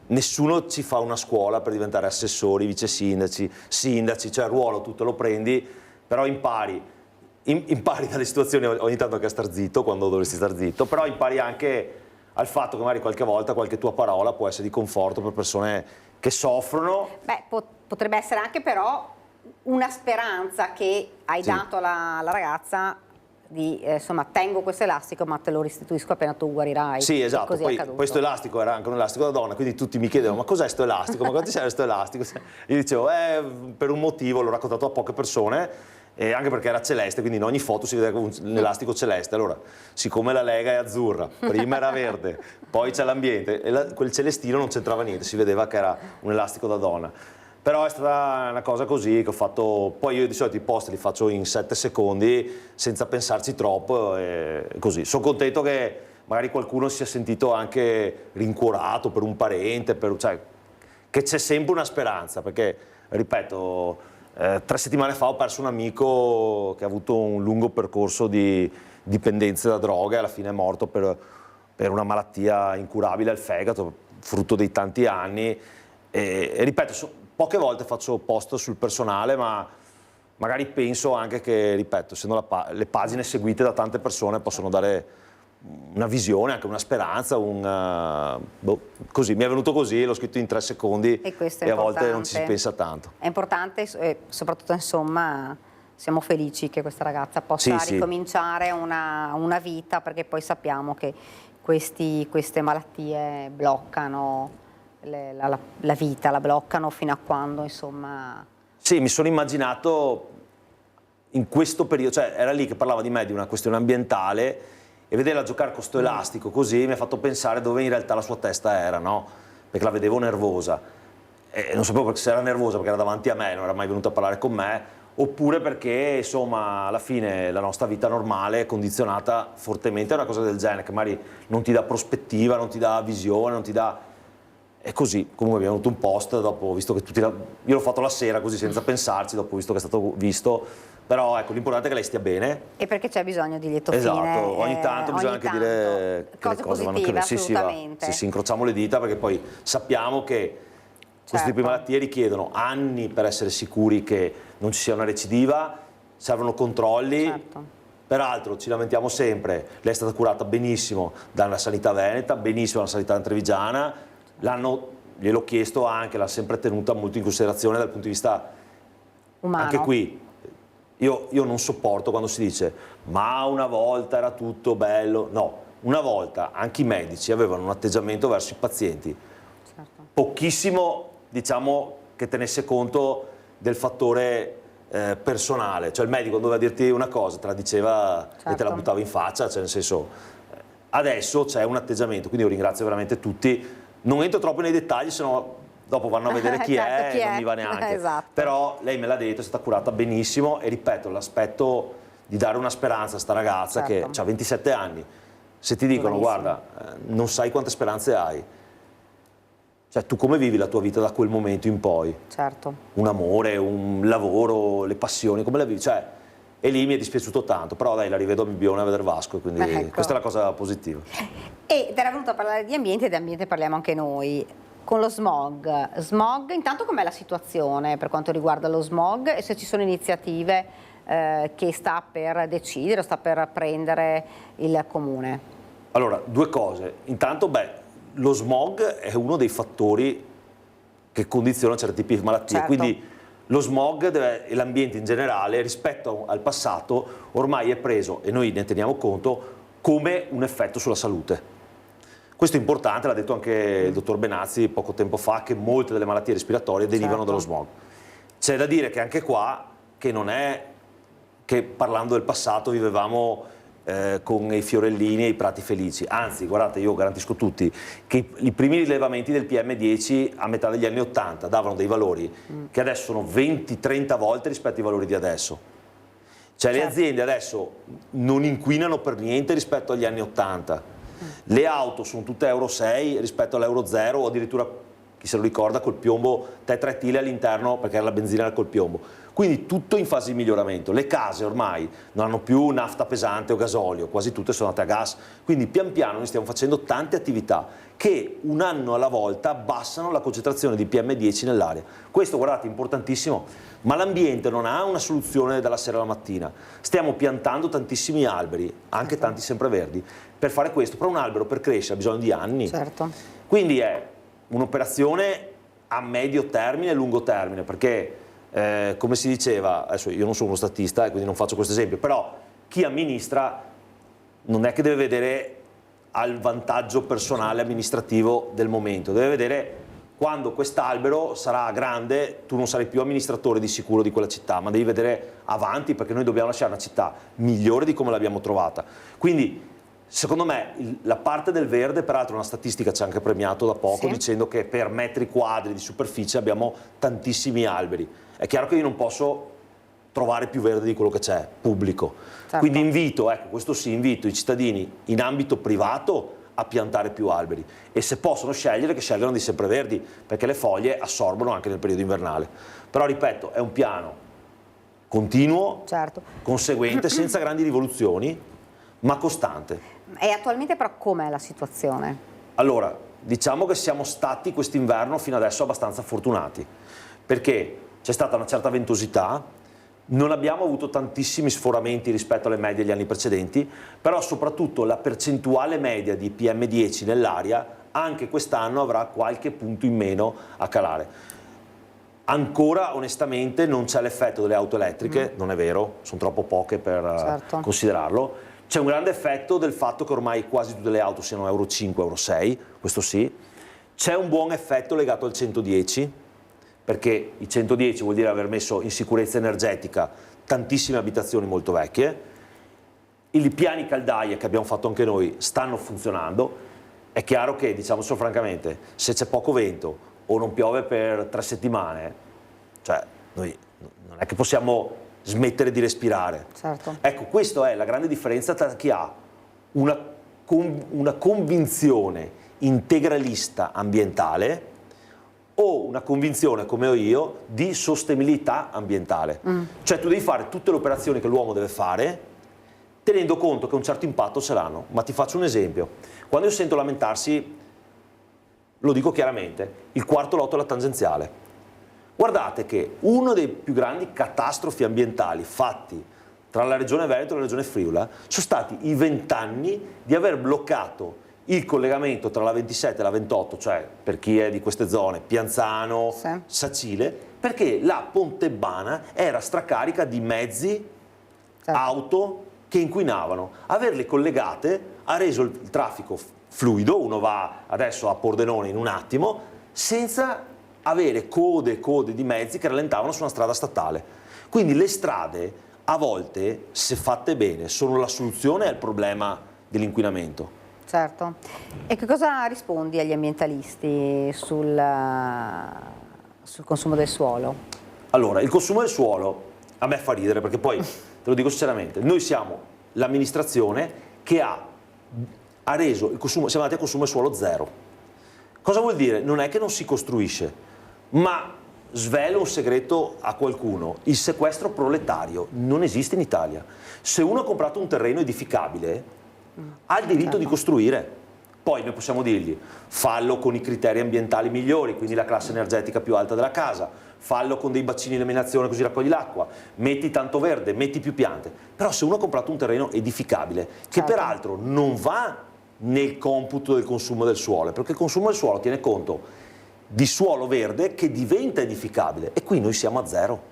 nessuno ci fa una scuola per diventare assessori, vice sindaci, cioè il ruolo tu te lo prendi, però impari dalle situazioni, ogni tanto anche a star zitto quando dovresti star zitto, però impari anche al fatto che magari qualche volta qualche tua parola può essere di conforto per persone che soffrono. Beh, potrebbe essere anche però una speranza che hai dato alla ragazza di, insomma, tengo questo elastico ma te lo restituisco appena tu guarirai. Sì, esatto, poi questo elastico era anche un elastico da donna, quindi tutti mi chiedevano: ma cos'è sto elastico? Ma quanto serve sto elastico? Io dicevo: per un motivo, l'ho raccontato a poche persone, e anche perché era celeste, quindi in ogni foto si vedeva un elastico celeste. Allora, siccome la Lega è azzurra, prima era verde, poi c'è l'ambiente, e quel celestino non c'entrava niente, si vedeva che era un elastico da donna. Però è stata una cosa così che ho fatto. Poi io di solito i post li faccio in 7 secondi senza pensarci troppo, e così. Sono contento che magari qualcuno si sia sentito anche rincuorato per un parente, cioè, che c'è sempre una speranza, perché, ripeto, 3 settimane fa ho perso un amico che ha avuto un lungo percorso di dipendenza da droga e alla fine è morto per una malattia incurabile al fegato, frutto dei tanti anni. E ripeto, poche volte faccio post sul personale, ma magari penso anche che, ripeto, essendo le pagine seguite da tante persone possono dare una visione, anche una speranza, così, mi è venuto così, l'ho scritto in 3 secondi e a volte non ci si pensa tanto. È importante e soprattutto, insomma, siamo felici che questa ragazza possa ricominciare una vita, perché poi sappiamo che queste malattie bloccano la vita, la bloccano fino a quando, insomma... Sì, mi sono immaginato in questo periodo, cioè era lì che parlava di me, di una questione ambientale, e vederla giocare con sto elastico così mi ha fatto pensare dove in realtà la sua testa era, no? Perché la vedevo nervosa e non sapevo se era nervosa perché era davanti a me, non era mai venuta a parlare con me, oppure perché insomma alla fine la nostra vita normale è condizionata fortemente a una cosa del genere, che magari non ti dà prospettiva, non ti dà visione, non ti dà... E così, comunque mi è venuto un post dopo, visto che io l'ho fatto la sera così senza pensarci, dopo visto che è stato visto, però ecco, l'importante è che lei stia bene. E perché c'è bisogno di lieto fine. Esatto, ogni tanto bisogna anche dire che le cose vanno bene. Assolutamente. Sì, incrociamo le dita, perché poi sappiamo che questi tipi di malattie richiedono anni per essere sicuri che non ci sia una recidiva, servono controlli. Peraltro ci lamentiamo sempre, lei è stata curata benissimo dalla sanità veneta, benissimo dalla sanità trevigiana. Gliel'ho chiesto anche, l'ha sempre tenuta molto in considerazione dal punto di vista umano. Anche qui, io non sopporto quando si dice ma una volta era tutto bello. No, una volta anche i medici avevano un atteggiamento verso i pazienti pochissimo, diciamo, che tenesse conto del fattore personale. Cioè il medico doveva dirti una cosa, te la diceva e te la buttava in faccia, cioè nel senso, adesso c'è un atteggiamento, quindi io ringrazio veramente tutti. Non entro troppo nei dettagli, sennò dopo vanno a vedere chi è e non mi va neanche. Però lei me l'ha detto, è stata curata benissimo e ripeto, l'aspetto di dare una speranza a sta ragazza che ha 27 anni. Se ti dicono guarda, non sai quante speranze hai, cioè tu come vivi la tua vita da quel momento in poi? Un amore, un lavoro, le passioni, come la vivi? Cioè, e lì mi è dispiaciuto tanto, però dai, la rivedo a Bibbione a vedere Vasco, quindi questa è la cosa positiva. Ed era venuto a parlare di ambiente, e di ambiente parliamo anche noi. Con lo smog, intanto com'è la situazione per quanto riguarda lo smog e se ci sono iniziative che sta per decidere, sta per prendere il Comune? Allora, 2 cose. Intanto, lo smog è uno dei fattori che condiziona certi tipi di malattie, quindi lo smog e l'ambiente in generale rispetto al passato ormai è preso, e noi ne teniamo conto, come un effetto sulla salute. Questo è importante, l'ha detto anche il dottor Benazzi poco tempo fa, che molte delle malattie respiratorie derivano dallo smog. C'è da dire che anche qua, che non è che parlando del passato vivevamo con i fiorellini e i prati felici, anzi guardate, io garantisco tutti che i primi rilevamenti del PM10 a metà degli anni 80 davano dei valori che adesso sono 20-30 volte rispetto ai valori di adesso. Cioè le aziende adesso non inquinano per niente rispetto agli anni 80, le auto sono tutte Euro 6 rispetto all'Euro 0 o addirittura, chi se lo ricorda, col piombo tetretile all'interno perché era la benzina col piombo. Quindi tutto in fase di miglioramento. Le case ormai non hanno più nafta pesante o gasolio, quasi tutte sono andate a gas. Quindi pian piano noi stiamo facendo tante attività che un anno alla volta abbassano la concentrazione di PM10 nell'aria. Questo, guardate, è importantissimo, ma l'ambiente non ha una soluzione dalla sera alla mattina. Stiamo piantando tantissimi alberi, anche tanti sempreverdi, per fare questo. Però un albero per crescere ha bisogno di anni. Quindi è un'operazione a medio termine e lungo termine, perché come si diceva, adesso io non sono uno statista e quindi non faccio questo esempio, però chi amministra non è che deve vedere al vantaggio personale amministrativo del momento, deve vedere quando quest'albero sarà grande, tu non sarai più amministratore di sicuro di quella città, ma devi vedere avanti, perché noi dobbiamo lasciare una città migliore di come l'abbiamo trovata. Quindi secondo me la parte del verde, peraltro una statistica ci ha anche premiato da poco, dicendo che per metri quadri di superficie abbiamo tantissimi alberi. È chiaro che io non posso trovare più verde di quello che c'è, pubblico. Quindi invito, ecco, questo sì, invito i cittadini in ambito privato a piantare più alberi, e se possono scegliere, che scelgano di sempreverdi, perché le foglie assorbono anche nel periodo invernale. Però ripeto, è un piano continuo, certo, conseguente, senza grandi rivoluzioni, ma costante. E attualmente però com'è la situazione? Allora, diciamo che siamo stati quest'inverno fino adesso abbastanza fortunati, perché c'è stata una certa ventosità, non abbiamo avuto tantissimi sforamenti rispetto alle medie degli anni precedenti, però soprattutto la percentuale media di PM10 nell'aria anche quest'anno avrà qualche punto in meno a calare. Ancora onestamente non c'è l'effetto delle auto elettriche, non è vero, sono troppo poche per considerarlo. C'è un grande effetto del fatto che ormai quasi tutte le auto siano Euro 5, Euro 6, questo sì. C'è un buon effetto legato al 110, perché il 110 vuol dire aver messo in sicurezza energetica tantissime abitazioni molto vecchie. I piani caldaie che abbiamo fatto anche noi stanno funzionando. È chiaro che, diciamocelo francamente, se c'è poco vento o non piove per 3 settimane, cioè noi non è che possiamo smettere di respirare. Certo. Ecco, questa è la grande differenza tra chi ha una convinzione integralista ambientale o una convinzione, come ho io, di sostenibilità ambientale. Cioè tu devi fare tutte le operazioni che l'uomo deve fare tenendo conto che un certo impatto ce l'hanno. Ma ti faccio un esempio. Quando io sento lamentarsi, lo dico chiaramente, il quarto lotto è la tangenziale. Guardate che uno dei più grandi catastrofi ambientali fatti tra la regione Veneto e la regione Friuli sono stati i 20 anni di aver bloccato il collegamento tra la 27 e la 28, cioè per chi è di queste zone, Pianzano, Sacile, perché la Pontebana era stracarica di mezzi, auto che inquinavano. Averle collegate ha reso il traffico fluido, uno va adesso a Pordenone in un attimo, senza avere code e code di mezzi che rallentavano su una strada statale. Quindi le strade, a volte, se fatte bene, sono la soluzione al problema dell'inquinamento. Certo. E che cosa rispondi agli ambientalisti sul consumo del suolo? Allora, il consumo del suolo a me fa ridere, perché poi, te lo dico sinceramente, noi siamo l'amministrazione che ha reso il consumo, siamo andati a consumo del suolo zero. Cosa vuol dire? Non è che non si costruisce, ma svelo un segreto a qualcuno: il sequestro proletario non esiste in Italia. Se uno ha comprato un terreno edificabile, ha il diritto di costruire. Poi noi possiamo dirgli: fallo con i criteri ambientali migliori, quindi la classe energetica più alta della casa, fallo con dei bacini di eliminazione così raccogli l'acqua, metti tanto verde, metti più piante. Però se uno ha comprato un terreno edificabile, che peraltro non va nel computo del consumo del suolo, perché il consumo del suolo tiene conto di suolo verde che diventa edificabile, e qui noi siamo a zero.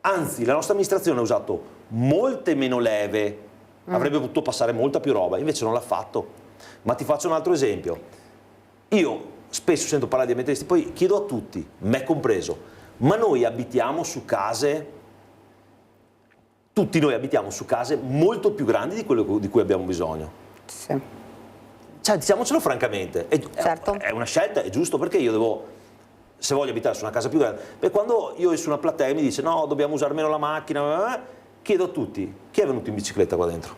Anzi, la nostra amministrazione ha usato molte meno leve, avrebbe potuto passare molta più roba, invece non l'ha fatto. Ma ti faccio un altro esempio. Io spesso sento parlare di ambientalisti, poi chiedo a tutti, me compreso, ma noi abitiamo su case, tutti noi abitiamo su case molto più grandi di quello di cui abbiamo bisogno. Sì. Cioè, diciamocelo francamente, è una scelta, è giusto, perché io devo, se voglio abitare su una casa più grande, perché quando io su una platea e mi dice no, dobbiamo usare meno la macchina, chiedo a tutti, chi è venuto in bicicletta qua dentro?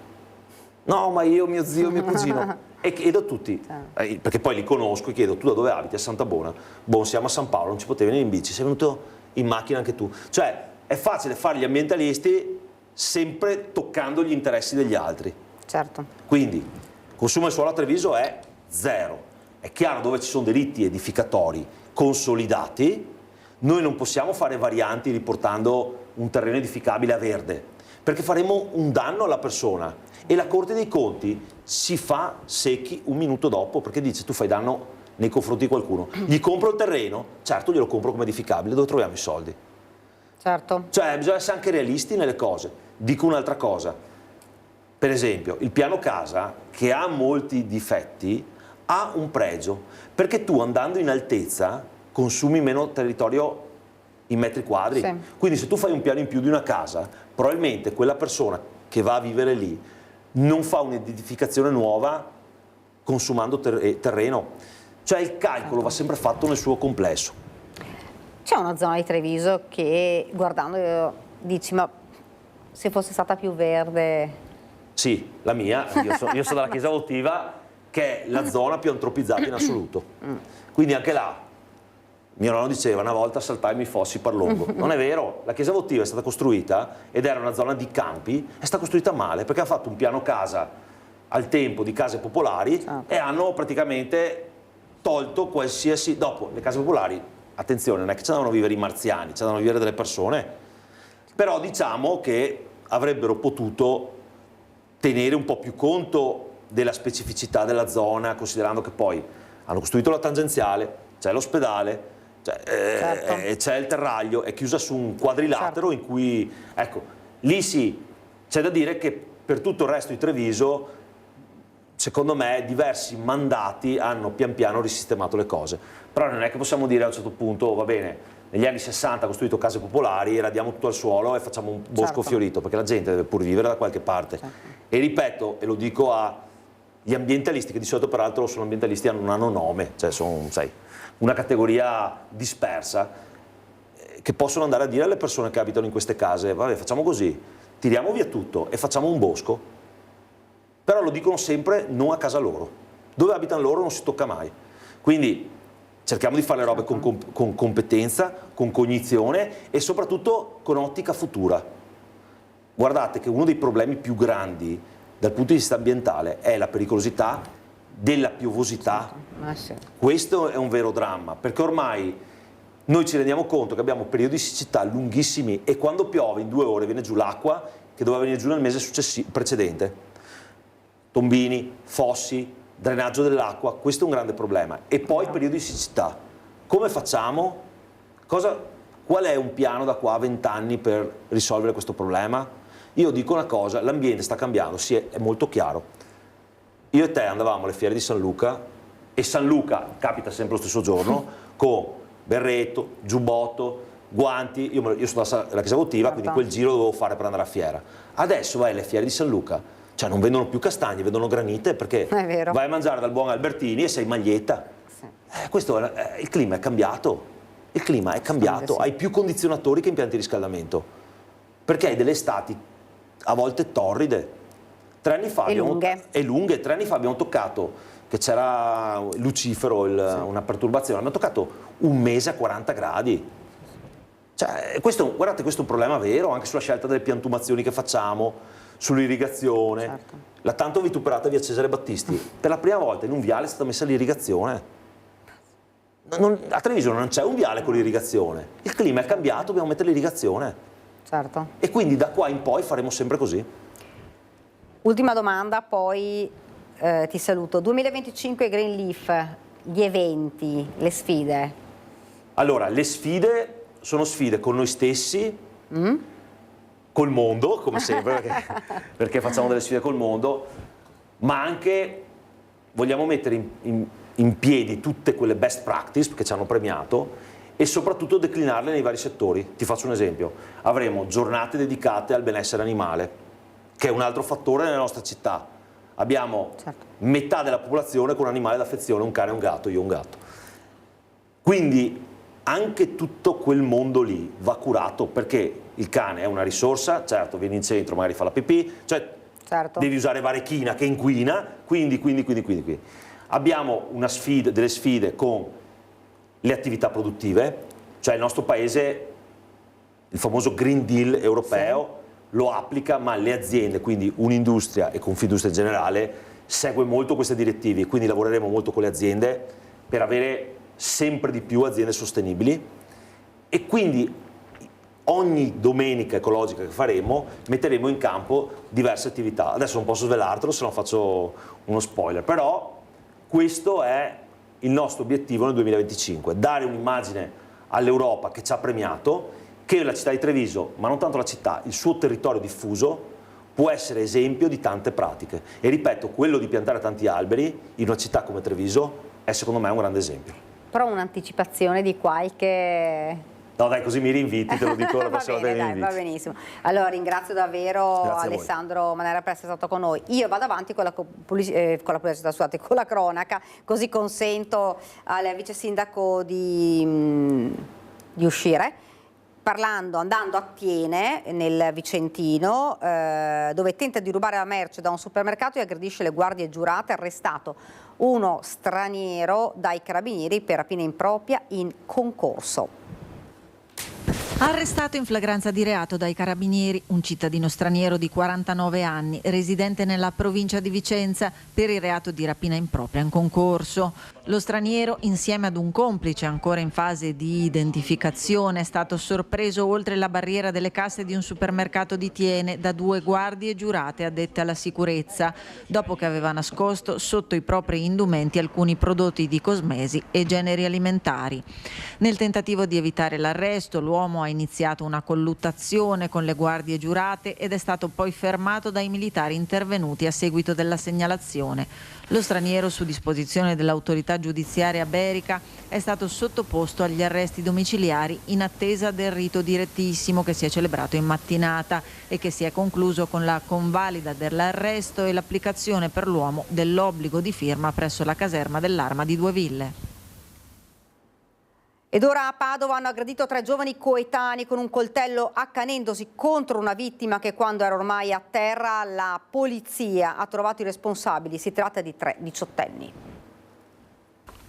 No, ma io, mio zio, mio cugino. E chiedo a tutti, perché poi li conosco, e chiedo: tu da dove abiti? A Santabona? Boh, siamo a San Paolo, non ci potevi venire in bici, sei venuto in macchina anche tu. Cioè, è facile fare gli ambientalisti sempre toccando gli interessi degli altri. Certo. Quindi, il consumo del suolo a Treviso è zero. È chiaro, dove ci sono delitti edificatori consolidati, noi non possiamo fare varianti riportando un terreno edificabile a verde, perché faremo un danno alla persona. E la Corte dei Conti si fa secchi un minuto dopo, perché dice: tu fai danno nei confronti di qualcuno. Gli compro il terreno? Certo, glielo compro come edificabile. Dove troviamo i soldi? Certo. Cioè, bisogna essere anche realisti nelle cose. Dico un'altra cosa. Per esempio, il piano casa, che ha molti difetti, ha un pregio, perché tu, andando in altezza, consumi meno territorio in metri quadri. Sì. Quindi se tu fai un piano in più di una casa, probabilmente quella persona che va a vivere lì non fa un'edificazione nuova consumando terreno. Cioè il calcolo va sempre fatto nel suo complesso. C'è una zona di Treviso che, guardando, dici: ma se fosse stata più verde... Sì, la mia, io sono dalla Chiesa Votiva, che è la zona più antropizzata in assoluto. Quindi anche là, mio nonno diceva, una volta saltai i fossi per lungo. Non è vero, la chiesa votiva è stata costruita, ed era una zona di campi, è stata costruita male, perché ha fatto un piano casa al tempo di case popolari e hanno praticamente tolto qualsiasi... Dopo, le case popolari, attenzione, non è che ci andavano a vivere i marziani, ci andavano a vivere delle persone, però diciamo che avrebbero potuto tenere un po' più conto della specificità della zona, considerando che poi hanno costruito la tangenziale, c'è l'ospedale, c'è il terraglio, è chiusa su un quadrilatero in cui, ecco, lì sì, c'è da dire che per tutto il resto di Treviso, secondo me, diversi mandati hanno pian piano risistemato le cose. Però non è che possiamo dire a un certo punto, va bene, negli anni 60 ha costruito case popolari, radiamo tutto al suolo e facciamo un bosco fiorito, perché la gente deve pur vivere da qualche parte. E ripeto, e lo dico agli ambientalisti, che di solito peraltro sono ambientalisti, non hanno nome, cioè sono, sai, una categoria dispersa, che possono andare a dire alle persone che abitano in queste case, vabbè, facciamo così, tiriamo via tutto e facciamo un bosco. Però lo dicono sempre non a casa loro. Dove abitano loro non si tocca mai. Quindi cerchiamo di fare le robe con competenza, con cognizione e soprattutto con ottica futura. Guardate che uno dei problemi più grandi dal punto di vista ambientale è la pericolosità della piovosità. Questo è un vero dramma, perché ormai noi ci rendiamo conto che abbiamo periodi di siccità lunghissimi e quando piove in 2 ore viene giù l'acqua che doveva venire giù nel mese precedente. Tombini, fossi, drenaggio dell'acqua, questo è un grande problema. E poi periodi di siccità. Come facciamo? Qual è un piano da qua a 20 anni per risolvere questo problema? Io dico una cosa, l'ambiente sta cambiando, sì, è molto chiaro. Io e te andavamo alle fiere di San Luca e San Luca, capita sempre lo stesso giorno, con berretto, giubbotto, guanti, io sono alla chiesa votiva, quindi quel giro lo dovevo fare per andare a fiera. Adesso vai alle fiere di San Luca, cioè non vendono più castagne, vendono granite, perché vai a mangiare dal buon Albertini e sei in maglietta. Il clima è cambiato, il clima è cambiato, hai più condizionatori che impianti di riscaldamento, perché hai delle estati a volte torride. 3 anni fa lunghe. 3 anni fa abbiamo toccato, che c'era Lucifero, una perturbazione, abbiamo toccato un mese a 40 gradi. Cioè, guardate, questo è un problema vero, anche sulla scelta delle piantumazioni che facciamo, sull'irrigazione. La tanto vituperata via Cesare Battisti, per la prima volta in un viale è stata messa l'irrigazione. A Treviso non c'è un viale con l'irrigazione, il clima è cambiato, dobbiamo mettere l'irrigazione. E quindi da qua in poi faremo sempre così. Ultima domanda, poi ti saluto. 2025 Greenleaf, gli eventi, le sfide. Allora, le sfide sono sfide con noi stessi, col mondo, come sempre, perché facciamo delle sfide col mondo, ma anche vogliamo mettere in piedi tutte quelle best practice che ci hanno premiato e soprattutto declinarle nei vari settori. Ti faccio un esempio. Avremo giornate dedicate al benessere animale, che è un altro fattore nella nostra città. Abbiamo metà della popolazione con un animale d'affezione, un cane e un gatto, io ho un gatto. Quindi anche tutto quel mondo lì va curato, perché il cane è una risorsa, certo, vieni in centro, magari fa la pipì, cioè devi usare varechina che inquina, quindi. Abbiamo delle sfide con le attività produttive, cioè il nostro paese, il famoso Green Deal europeo, lo applica, ma le aziende, quindi un'industria e Confindustria in generale, segue molto queste direttive, quindi lavoreremo molto con le aziende per avere sempre di più aziende sostenibili e quindi ogni domenica ecologica che faremo metteremo in campo diverse attività. Adesso non posso svelartelo, se no faccio uno spoiler, però questo è il nostro obiettivo nel 2025, dare un'immagine all'Europa che ci ha premiato, che la città di Treviso, ma non tanto la città, il suo territorio diffuso può essere esempio di tante pratiche. E ripeto, quello di piantare tanti alberi in una città come Treviso è secondo me un grande esempio. Però un'anticipazione di qualche... No dai, così mi rinviti, te lo dico la prossima volta che mi inviti. Va benissimo. Allora ringrazio davvero Alessandro Manera per essere stato con noi. Io vado avanti con la cronaca, così consento al vice sindaco di uscire. Andando a Tiene, nel Vicentino, dove tenta di rubare la merce da un supermercato e aggredisce le guardie giurate, arrestato uno straniero dai carabinieri per rapina impropria in concorso. Arrestato in flagranza di reato dai carabinieri un cittadino straniero di 49 anni, residente nella provincia di Vicenza, per il reato di rapina impropria in concorso. Lo straniero, insieme ad un complice ancora in fase di identificazione, è stato sorpreso oltre la barriera delle casse di un supermercato di Thiene da 2 guardie giurate addette alla sicurezza, dopo che aveva nascosto sotto i propri indumenti alcuni prodotti di cosmesi e generi alimentari. Nel tentativo di evitare l'arresto, l'uomo ha iniziato una colluttazione con le guardie giurate ed è stato poi fermato dai militari intervenuti a seguito della segnalazione. Lo straniero, su disposizione dell'autorità giudiziaria berica, è stato sottoposto agli arresti domiciliari in attesa del rito direttissimo che si è celebrato in mattinata e che si è concluso con la convalida dell'arresto e l'applicazione per l'uomo dell'obbligo di firma presso la caserma dell'Arma di Due Ville. Ed ora a Padova hanno aggredito 3 giovani coetanei con un coltello accanendosi contro una vittima che, quando era ormai a terra, la polizia ha trovato i responsabili. Si tratta di 3 diciottenni.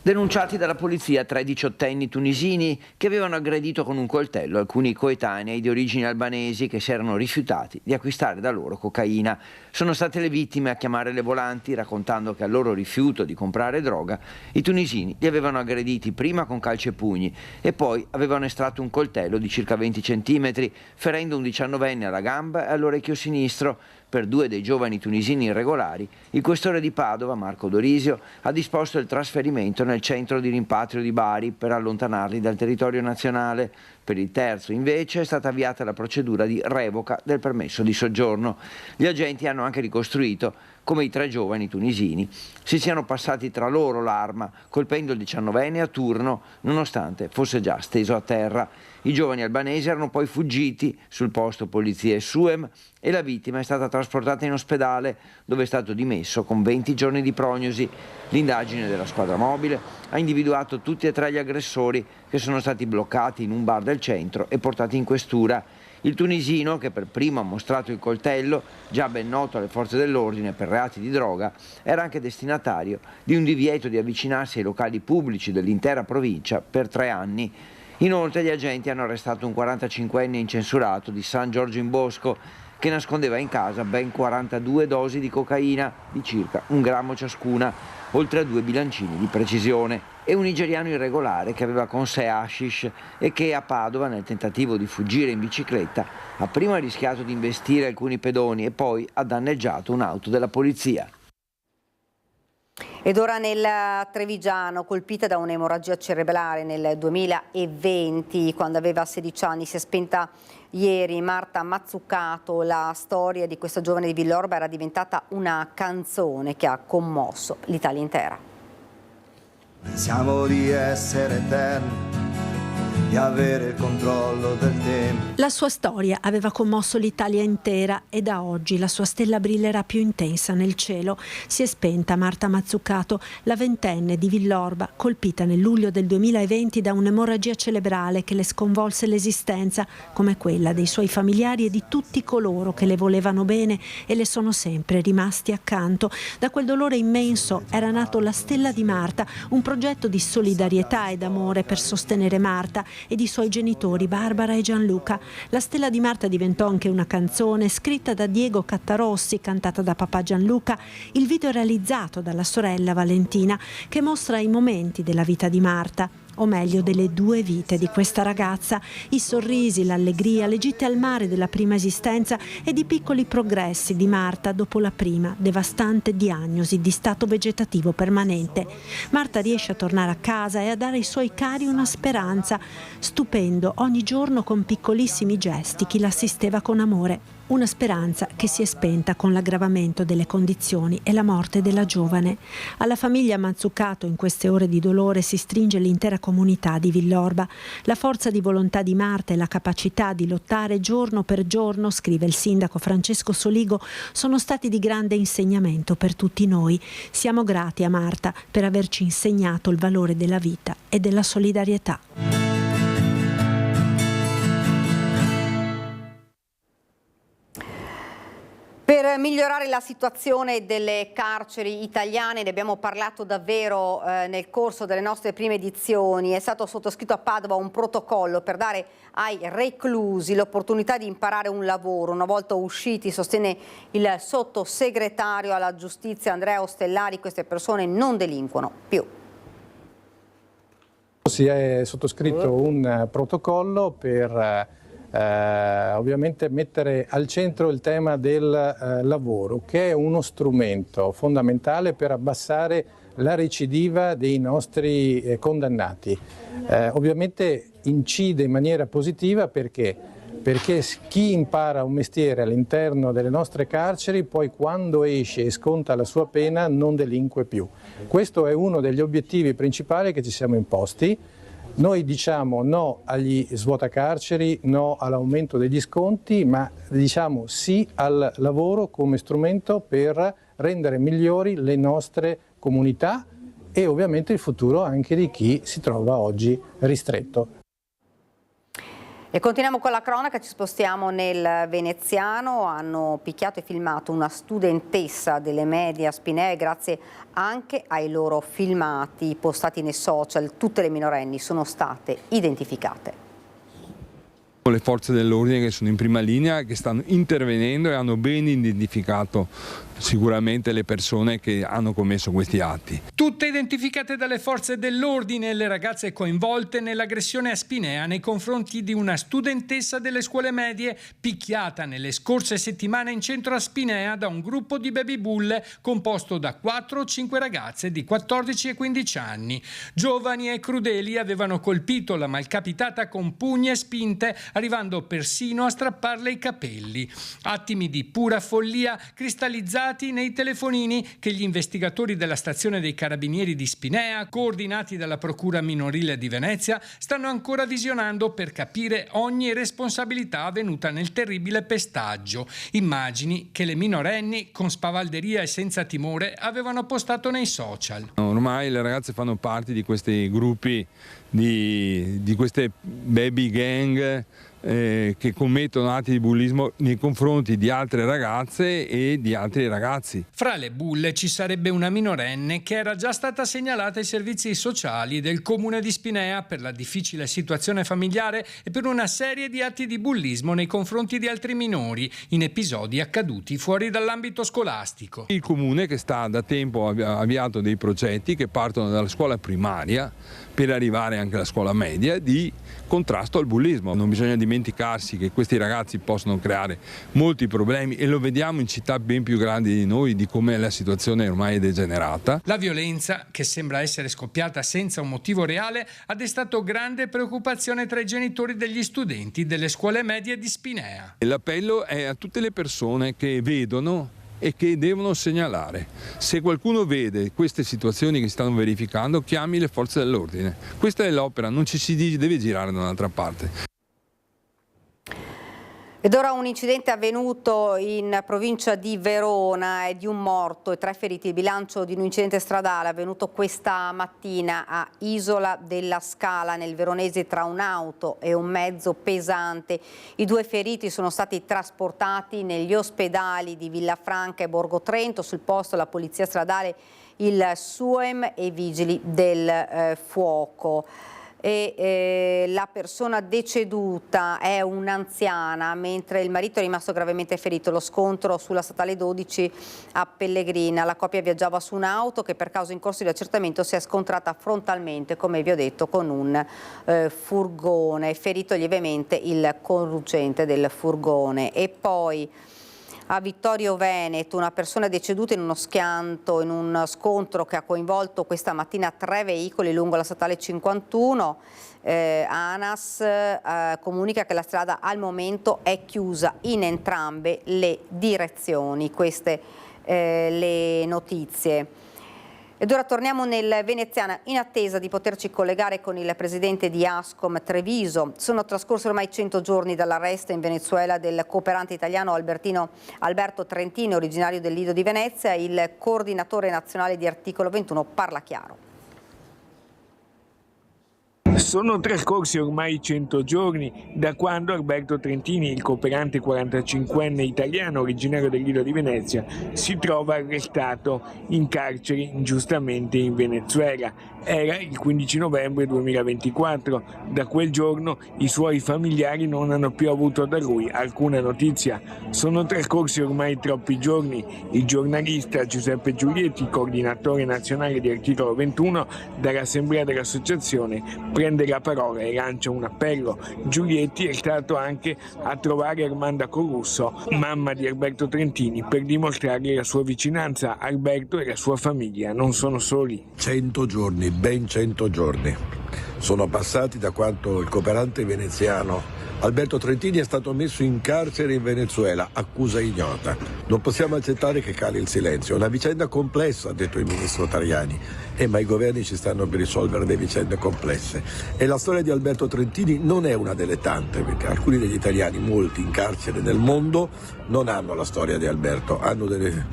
Denunciati dalla polizia 3 diciottenni tunisini che avevano aggredito con un coltello alcuni coetanei di origini albanesi che si erano rifiutati di acquistare da loro cocaina. Sono state le vittime a chiamare le volanti, raccontando che al loro rifiuto di comprare droga i tunisini li avevano aggrediti prima con calci e pugni e poi avevano estratto un coltello di circa 20 centimetri, ferendo un 19enne alla gamba e all'orecchio sinistro. Per 2 dei giovani tunisini irregolari, il questore di Padova, Marco Dorisio, ha disposto il trasferimento nel centro di rimpatrio di Bari per allontanarli dal territorio nazionale. Per il terzo, invece, è stata avviata la procedura di revoca del permesso di soggiorno. Gli agenti hanno anche ricostruito come i 3 giovani tunisini si siano passati tra loro l'arma, colpendo il 19enne a turno, nonostante fosse già steso a terra. I giovani albanesi erano poi fuggiti, sul posto polizia e SUEM, e la vittima è stata trasportata in ospedale, dove è stato dimesso con 20 giorni di prognosi. L'indagine della squadra mobile ha individuato tutti e 3 gli aggressori, che sono stati bloccati in un bar del centro e portati in questura. Il tunisino, che per primo ha mostrato il coltello, già ben noto alle forze dell'ordine per reati di droga, era anche destinatario di un divieto di avvicinarsi ai locali pubblici dell'intera provincia per 3 anni. Inoltre gli agenti hanno arrestato un 45enne incensurato di San Giorgio in Bosco, che nascondeva in casa ben 42 dosi di cocaina di circa 1 grammo ciascuna, oltre a 2 bilancini di precisione, e un nigeriano irregolare che aveva con sé hashish e che a Padova, nel tentativo di fuggire in bicicletta, ha prima rischiato di investire alcuni pedoni e poi ha danneggiato un'auto della polizia. Ed ora nel Trevigiano, colpita da un'emorragia cerebrale nel 2020, quando aveva 16 anni, si è spenta ieri Marta Mazzucato. La storia di questa giovane di Villorba era diventata una canzone che ha commosso l'Italia intera. Pensiamo di essere eterni, di avere il controllo del tempo. La sua storia aveva commosso l'Italia intera e da oggi la sua stella brillerà più intensa nel cielo. Si è spenta Marta Mazzucato, la 20enne di Villorba, colpita nel luglio del 2020 da un'emorragia cerebrale che le sconvolse l'esistenza, come quella dei suoi familiari e di tutti coloro che le volevano bene e le sono sempre rimasti accanto. Da quel dolore immenso era nato La Stella di Marta, un progetto di solidarietà ed amore per sostenere Marta ed i suoi genitori Barbara e Gianluca. La Stella di Marta diventò anche una canzone scritta da Diego Cattarossi, cantata da papà Gianluca. Il video è realizzato dalla sorella Valentina, che mostra i momenti della vita di Marta, o meglio delle 2 vite di questa ragazza, i sorrisi, l'allegria, le gite al mare della prima esistenza ed i piccoli progressi di Marta dopo la prima devastante diagnosi di stato vegetativo permanente. Marta riesce a tornare a casa e a dare ai suoi cari una speranza, stupendo ogni giorno con piccolissimi gesti chi l'assisteva con amore. Una speranza che si è spenta con l'aggravamento delle condizioni e la morte della giovane. Alla famiglia Mazzucato in queste ore di dolore si stringe l'intera comunità di Villorba. La forza di volontà di Marta e la capacità di lottare giorno per giorno, scrive il sindaco Francesco Soligo, sono stati di grande insegnamento per tutti noi. Siamo grati a Marta per averci insegnato il valore della vita e della solidarietà. Per migliorare la situazione delle carceri italiane, ne abbiamo parlato davvero nel corso delle nostre prime edizioni, è stato sottoscritto a Padova un protocollo per dare ai reclusi l'opportunità di imparare un lavoro. Una volta usciti, sostiene il sottosegretario alla giustizia Andrea Ostellari, queste persone non delinquono più. Si è sottoscritto un protocollo per ovviamente mettere al centro il tema del lavoro, che è uno strumento fondamentale per abbassare la recidiva dei nostri condannati. Ovviamente incide in maniera positiva perché chi impara un mestiere all'interno delle nostre carceri poi quando esce e sconta la sua pena non delinque più. Questo è uno degli obiettivi principali che ci siamo imposti. Noi diciamo no agli svuotacarceri, no all'aumento degli sconti, ma diciamo sì al lavoro come strumento per rendere migliori le nostre comunità e ovviamente il futuro anche di chi si trova oggi ristretto. E continuiamo con la cronaca, ci spostiamo nel veneziano, hanno picchiato e filmato una studentessa delle medie a Spinea e grazie anche ai loro filmati postati nei social tutte le minorenni sono state identificate. Le forze dell'ordine che sono in prima linea, che stanno intervenendo e hanno ben identificato sicuramente le persone che hanno commesso questi atti. Tutte identificate dalle forze dell'ordine le ragazze coinvolte nell'aggressione a Spinea nei confronti di una studentessa delle scuole medie picchiata nelle scorse settimane in centro a Spinea da un gruppo di babybulle composto da 4 o 5 ragazze di 14 e 15 anni. Giovani e crudeli avevano colpito la malcapitata con pugni e spinte, arrivando persino a strapparle i capelli. Attimi di pura follia cristallizzati nei telefonini che gli investigatori della stazione dei Carabinieri di Spinea, coordinati dalla Procura minorile di Venezia, stanno ancora visionando per capire ogni responsabilità avvenuta nel terribile pestaggio. Immagini che le minorenni, con spavalderia e senza timore, avevano postato nei social. Ormai le ragazze fanno parte di questi gruppi, di queste baby gang che commettono atti di bullismo nei confronti di altre ragazze e di altri ragazzi. Fra le bulle ci sarebbe una minorenne che era già stata segnalata ai servizi sociali del comune di Spinea per la difficile situazione familiare e per una serie di atti di bullismo nei confronti di altri minori in episodi accaduti fuori dall'ambito scolastico. Il comune, che sta da tempo avviato dei progetti che partono dalla scuola primaria per arrivare anche alla scuola media di contrasto al bullismo. Non bisogna dimenticarsi che questi ragazzi possono creare molti problemi e lo vediamo in città ben più grandi di noi di come la situazione ormai è degenerata. La violenza, che sembra essere scoppiata senza un motivo reale, ha destato grande preoccupazione tra i genitori degli studenti delle scuole medie di Spinea. L'appello è a tutte le persone che vedono e che devono segnalare. Se qualcuno vede queste situazioni che si stanno verificando, chiami le forze dell'ordine. Questa è l'opera, non ci si deve girare da un'altra parte. Ed ora un incidente avvenuto in provincia di Verona e di un morto e 3 feriti. Il bilancio di un incidente stradale avvenuto questa mattina a Isola della Scala nel Veronese tra un'auto e un mezzo pesante. I 2 feriti sono stati trasportati negli ospedali di Villafranca e Borgo Trento. Sul posto la polizia stradale, il SUEM e i vigili del fuoco. La persona deceduta è un'anziana, mentre il marito è rimasto gravemente ferito. Lo scontro sulla statale 12 a Pellegrina. La coppia viaggiava su un'auto che per causa in corso di accertamento si è scontrata frontalmente, come vi ho detto, con un furgone. Ferito lievemente il conducente del furgone. E poi a Vittorio Veneto una persona è deceduta in uno schianto, in un scontro che ha coinvolto questa mattina 3 veicoli lungo la statale 51. ANAS comunica che la strada al momento è chiusa in entrambe le direzioni. Queste le notizie. Ed ora torniamo nel veneziano in attesa di poterci collegare con il presidente di Ascom Treviso. Sono trascorsi ormai 100 giorni dall'arresto in Venezuela del cooperante italiano Alberto Trentini, originario del Lido di Venezia. Il coordinatore nazionale di Articolo 21 parla chiaro. Sono trascorsi ormai 100 giorni da quando Alberto Trentini, il cooperante 45enne italiano originario dell'Isola di Venezia, si trova arrestato in carcere ingiustamente in Venezuela. Era il 15 novembre 2024. Da quel giorno i suoi familiari non hanno più avuto da lui alcuna notizia. Sono trascorsi ormai troppi giorni. Il giornalista Giuseppe Giulietti, coordinatore nazionale di Articolo 21 dall'Assemblea dell'Associazione, prende la parola e lancia un appello. Giulietti è stato anche a trovare Armanda Corusso, mamma di Alberto Trentini, per dimostrargli la sua vicinanza. Alberto e la sua famiglia non sono soli. 100 giorni, ben 100 giorni. Sono passati da quando il cooperante veneziano Alberto Trentini è stato messo in carcere in Venezuela, accusa ignota. Non possiamo accettare che cali il silenzio. È una vicenda complessa, ha detto il ministro Tajani. Ma i governi ci stanno per risolvere le vicende complesse. E la storia di Alberto Trentini non è una delle tante, perché alcuni degli italiani, molti in carcere nel mondo, non hanno la storia di Alberto, hanno delle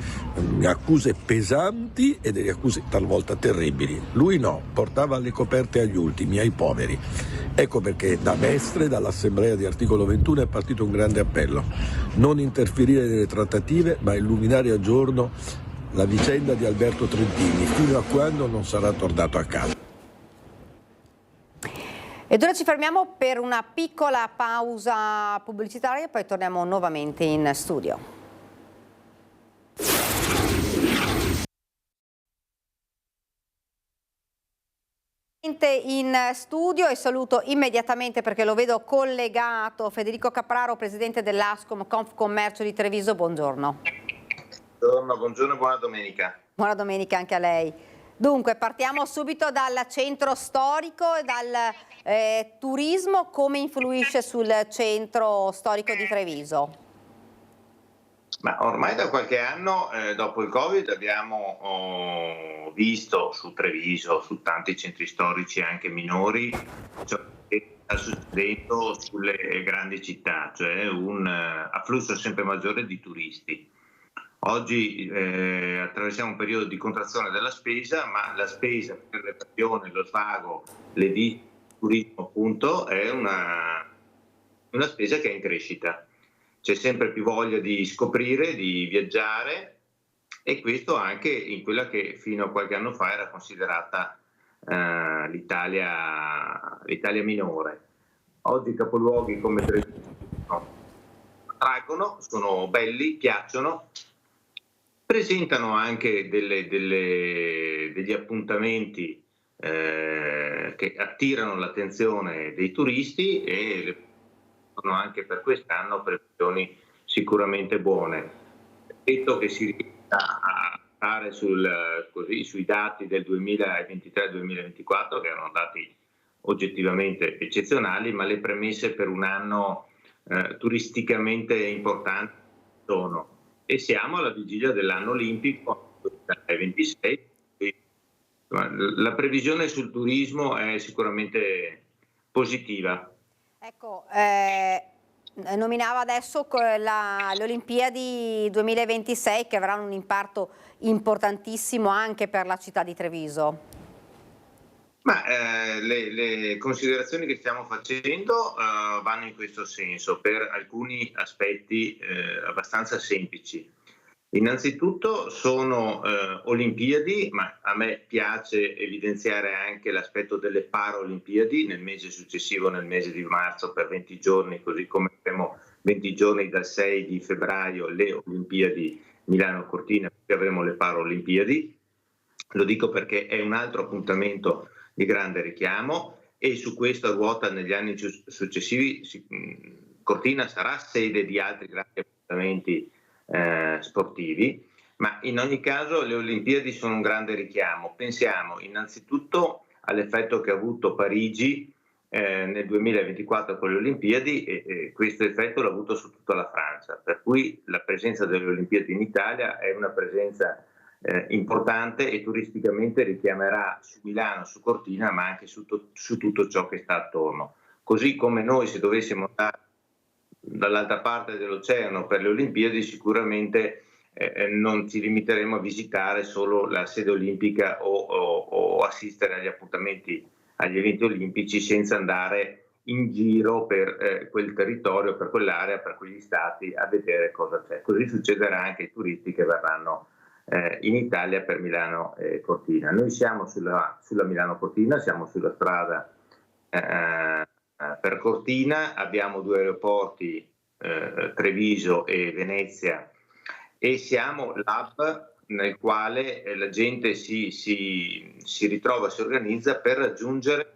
accuse pesanti e delle accuse talvolta terribili. Lui no, portava le coperte agli ultimi, ai poveri. Ecco perché da Mestre, dall'Assemblea di Articolo 21 è partito un grande appello: non interferire nelle trattative, ma illuminare a giorno la vicenda di Alberto Trentini fino a quando non sarà tornato a casa. Ed ora ci fermiamo per una piccola pausa pubblicitaria e poi torniamo nuovamente in studio. In studio e saluto immediatamente, perché lo vedo collegato, Federico Capraro, presidente dell'Ascom Confcommercio di Treviso. Buongiorno. Buongiorno e buona domenica. Buona domenica anche a lei. Dunque, partiamo subito dal centro storico e dal turismo. Come influisce sul centro storico di Treviso? Ma ormai da qualche anno, dopo il Covid, abbiamo visto su Treviso, su tanti centri storici anche minori, ciò che sta succedendo sulle grandi città, cioè un afflusso sempre maggiore di turisti. Oggi attraversiamo un periodo di contrazione della spesa, ma la spesa per le passioni, lo svago, il turismo appunto, è una spesa che è in crescita. C'è sempre più voglia di scoprire, di viaggiare, e questo anche in quella che fino a qualche anno fa era considerata l'Italia minore. Oggi capoluoghi come Treviso attraggono, sono belli, piacciono, presentano anche degli appuntamenti che attirano l'attenzione dei turisti, e sono anche per quest'anno previsioni sicuramente buone. Detto che si riesca a stare sui dati del 2023-2024, che erano dati oggettivamente eccezionali, ma le premesse per un anno turisticamente importante sono. E siamo alla vigilia dell'anno olimpico 2026. La previsione sul turismo è sicuramente positiva. Ecco, nominava adesso le Olimpiadi 2026, che avranno un impatto importantissimo anche per la città di Treviso. Ma le considerazioni che stiamo facendo vanno in questo senso per alcuni aspetti abbastanza semplici. Innanzitutto sono Olimpiadi, ma a me piace evidenziare anche l'aspetto delle Paralimpiadi nel mese successivo, nel mese di marzo, per 20 giorni, così come avremo 20 giorni dal 6 di febbraio le Olimpiadi Milano-Cortina, poi avremo le Paralimpiadi. Lo dico perché è un altro appuntamento di grande richiamo, e su questo ruota negli anni successivi. Cortina sarà sede di altri grandi appuntamenti sportivi, ma in ogni caso le Olimpiadi sono un grande richiamo. Pensiamo innanzitutto all'effetto che ha avuto Parigi nel 2024 con le Olimpiadi, e questo effetto l'ha avuto su tutta la Francia, per cui la presenza delle Olimpiadi in Italia è una presenza importante, e turisticamente richiamerà su Milano, su Cortina, ma anche su tutto ciò che sta attorno. Così come noi, se dovessimo andare dall'altra parte dell'oceano per le Olimpiadi, sicuramente non ci limiteremo a visitare solo la sede olimpica o assistere agli appuntamenti agli eventi olimpici senza andare in giro per quel territorio, per quell'area, per quegli stati a vedere cosa c'è. Così succederà anche ai turisti che verranno in Italia per Milano Cortina. Noi siamo sulla Milano Cortina, siamo sulla strada per Cortina, abbiamo 2 aeroporti, Treviso e Venezia, e siamo l'hub nel quale la gente si ritrova, si organizza per raggiungere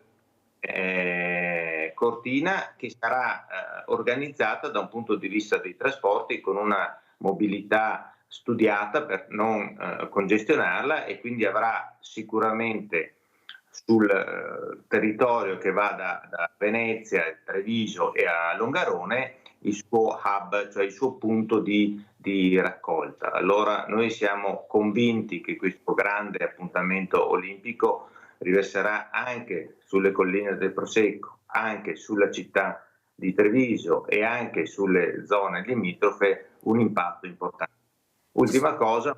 Cortina, che sarà organizzata da un punto di vista dei trasporti con una mobilità studiata per non congestionarla, e quindi avrà sicuramente sul territorio che va da Venezia, Treviso e a Longarone il suo hub, cioè il suo punto di raccolta. Allora noi siamo convinti che questo grande appuntamento olimpico riverserà anche sulle colline del Prosecco, anche sulla città di Treviso e anche sulle zone limitrofe un impatto importante. Ultima cosa,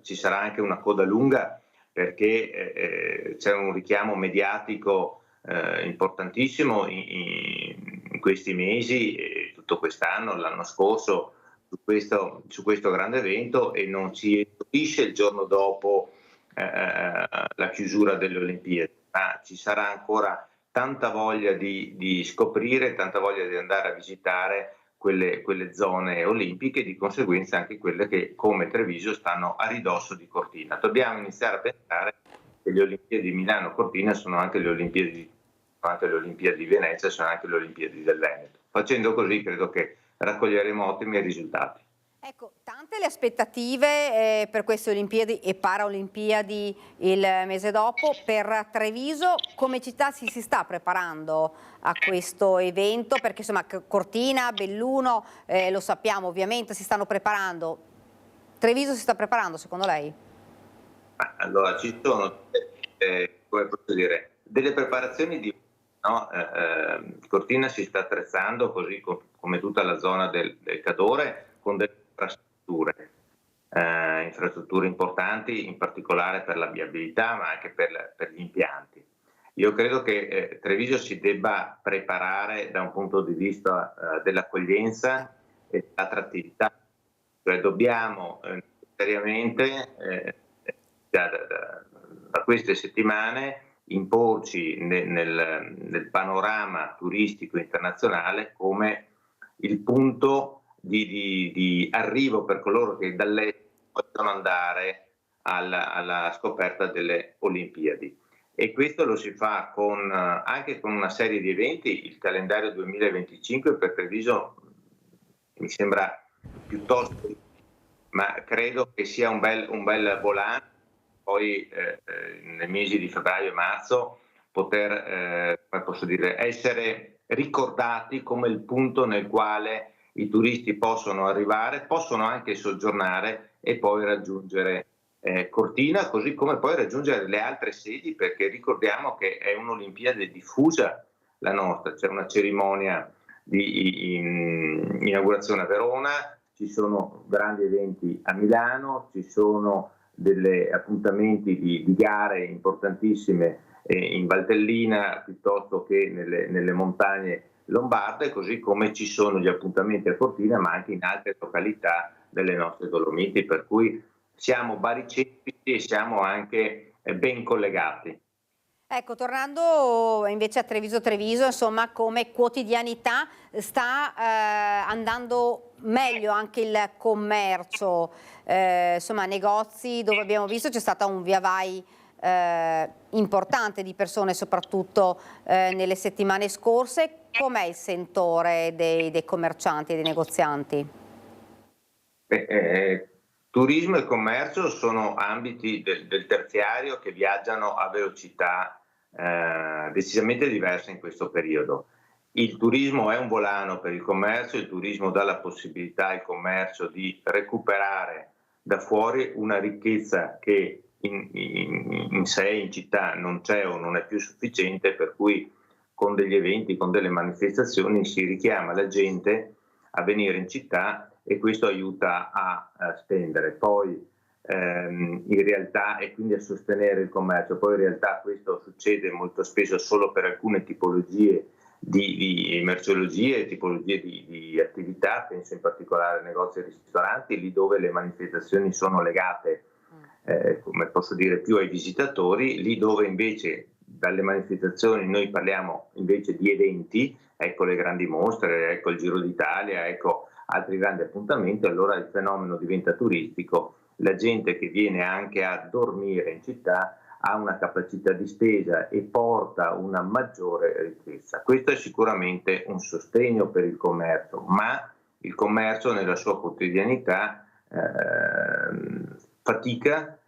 ci sarà anche una coda lunga, perché c'è un richiamo mediatico importantissimo in questi mesi, tutto quest'anno, l'anno scorso, su questo grande evento, e non si esaurisce il giorno dopo la chiusura delle Olimpiadi, ma ci sarà ancora tanta voglia di scoprire, tanta voglia di andare a visitare quelle zone olimpiche, e di conseguenza anche quelle che, come Treviso, stanno a ridosso di Cortina. Dobbiamo iniziare a pensare che le Olimpiadi di Milano Cortina sono anche le Olimpiadi di Venezia, sono anche le Olimpiadi del Veneto. Facendo così credo che raccoglieremo ottimi risultati. Ecco, tante le aspettative per queste Olimpiadi e Paralimpiadi il mese dopo. Per Treviso come città si sta preparando a questo evento? Perché insomma Cortina, Belluno, lo sappiamo ovviamente, si stanno preparando. Treviso si sta preparando secondo lei? Allora ci sono come posso dire, delle preparazioni di Cortina si sta attrezzando, così come tutta la zona del Cadore, con delle infrastrutture importanti, in particolare per la viabilità, ma anche per gli impianti. Io credo che Treviso si debba preparare da un punto di vista dell'accoglienza e dell'attrattività, cioè dobbiamo necessariamente da queste settimane imporci nel panorama turistico internazionale come il punto di arrivo per coloro che dall'estero possono andare alla scoperta delle Olimpiadi. E questo lo si fa anche con una serie di eventi. Il calendario 2025 per Treviso mi sembra piuttosto, ma credo che sia un bel volante. Poi nei mesi di febbraio e marzo poter essere ricordati come il punto nel quale i turisti possono arrivare, possono anche soggiornare e poi raggiungere Cortina, così come poi raggiungere le altre sedi, perché ricordiamo che è un'Olimpiade diffusa la nostra. C'è una cerimonia di inaugurazione a Verona, ci sono grandi eventi a Milano, ci sono degli appuntamenti di gare importantissime in Valtellina piuttosto che nelle montagne lombarde, così come ci sono gli appuntamenti a Cortina, ma anche in altre località delle nostre Dolomiti, per cui siamo baricentri e siamo anche ben collegati. Ecco, tornando invece a Treviso, insomma, come quotidianità sta andando meglio anche il commercio, insomma, negozi dove abbiamo visto c'è stata un via vai importante di persone, soprattutto nelle settimane scorse. Com'è il sentore dei commercianti e dei negozianti? Turismo e commercio sono ambiti del terziario che viaggiano a velocità decisamente diverse in questo periodo. Il turismo è un volano per il commercio, il turismo dà la possibilità al commercio di recuperare da fuori una ricchezza che in sé in città non c'è o non è più sufficiente, per cui con degli eventi, con delle manifestazioni si richiama la gente a venire in città e questo aiuta a spendere. Poi in realtà, e quindi a sostenere il commercio. Poi in realtà questo succede molto spesso solo per alcune tipologie di merceologie, tipologie di attività, penso in particolare ai negozi e ristoranti, lì dove le manifestazioni sono legate, come posso dire, più ai visitatori, lì dove invece dalle manifestazioni noi parliamo invece di eventi, ecco le grandi mostre, ecco il Giro d'Italia, ecco altri grandi appuntamenti, allora il fenomeno diventa turistico. La gente che viene anche a dormire in città ha una capacità di spesa e porta una maggiore ricchezza. Questo è sicuramente un sostegno per il commercio, ma il commercio nella sua quotidianità fatica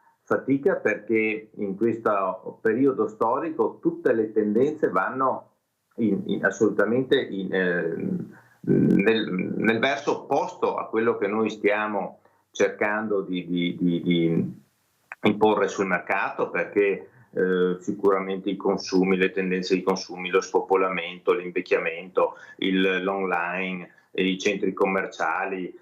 perché in questo periodo storico tutte le tendenze vanno assolutamente nel verso opposto a quello che noi stiamo cercando di imporre sul mercato, perché sicuramente i consumi, le tendenze di consumi, lo spopolamento, l'invecchiamento, l'online, i centri commerciali,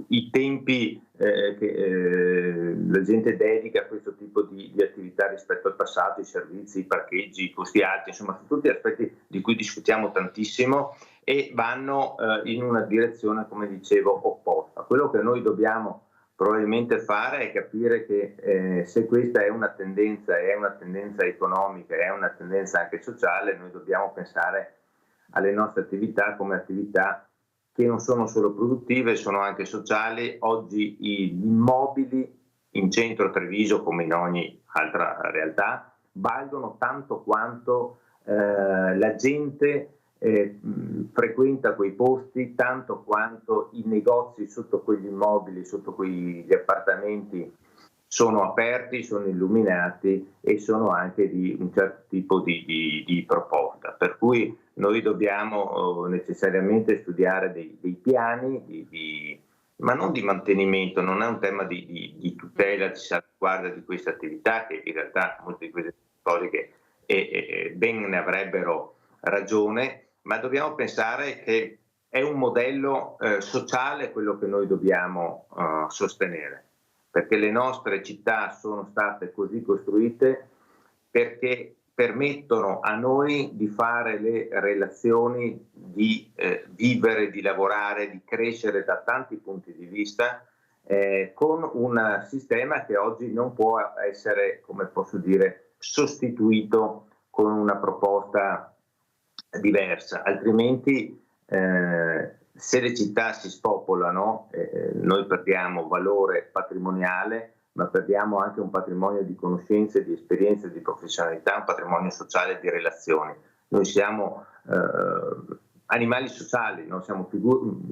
i tempi che la gente dedica a questo tipo di attività rispetto al passato, i servizi, i parcheggi, i costi alti, insomma sono tutti aspetti di cui discutiamo tantissimo e vanno in una direzione, come dicevo, opposta. Quello che noi dobbiamo probabilmente fare è capire che se questa è una tendenza economica, è una tendenza anche sociale, noi dobbiamo pensare alle nostre attività come attività che non sono solo produttive, sono anche sociali. Oggi gli immobili in centro a Treviso, come in ogni altra realtà, valgono tanto quanto la gente frequenta quei posti, tanto quanto i negozi sotto quegli immobili, sotto quegli appartamenti sono aperti, sono illuminati e sono anche di un certo tipo di proposta. Per cui noi dobbiamo necessariamente studiare dei piani, ma non di mantenimento, non è un tema di tutela, di salvaguardia di queste attività, che in realtà molte di queste storiche ben ne avrebbero ragione, ma dobbiamo pensare che è un modello sociale quello che noi dobbiamo sostenere, perché le nostre città sono state così costruite perché permettono a noi di fare le relazioni, di vivere, di lavorare, di crescere da tanti punti di vista, con un sistema che oggi non può essere, come posso dire, sostituito con una proposta diversa, altrimenti se le città si spopolano noi perdiamo valore patrimoniale, ma perdiamo anche un patrimonio di conoscenze, di esperienze, di professionalità, un patrimonio sociale di relazioni. Noi siamo animali sociali, no? Siamo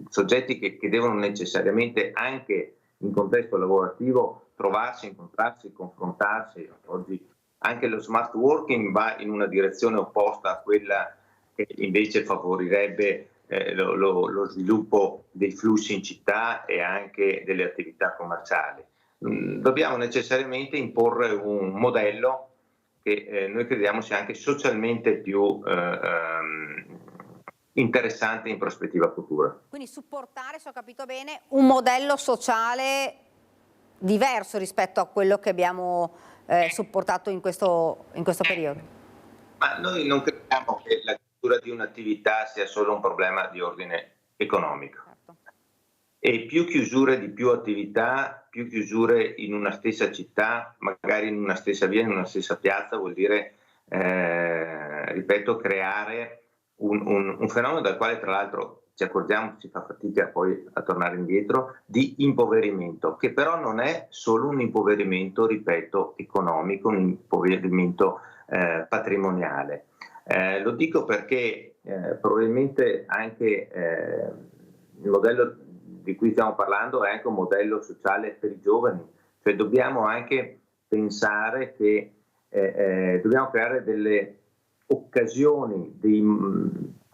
soggetti che devono necessariamente anche in contesto lavorativo trovarsi, incontrarsi, confrontarsi. Oggi anche lo smart working va in una direzione opposta a quella che invece favorirebbe lo sviluppo dei flussi in città e anche delle attività commerciali. Dobbiamo necessariamente imporre un modello che noi crediamo sia anche socialmente più interessante in prospettiva futura. Quindi supportare, se ho capito bene, un modello sociale diverso rispetto a quello che abbiamo supportato in questo periodo. Ma noi non crediamo che la chiusura di un'attività sia solo un problema di ordine economico. E più chiusure di più attività, più chiusure in una stessa città, magari in una stessa via, in una stessa piazza, vuol dire, ripeto, creare un fenomeno dal quale tra l'altro ci accorgiamo, si fa fatica poi a tornare indietro, di impoverimento, che però non è solo un impoverimento, ripeto, economico, un impoverimento patrimoniale. Lo dico perché probabilmente anche il modello di cui stiamo parlando è anche un modello sociale per i giovani, cioè dobbiamo anche pensare che dobbiamo creare delle occasioni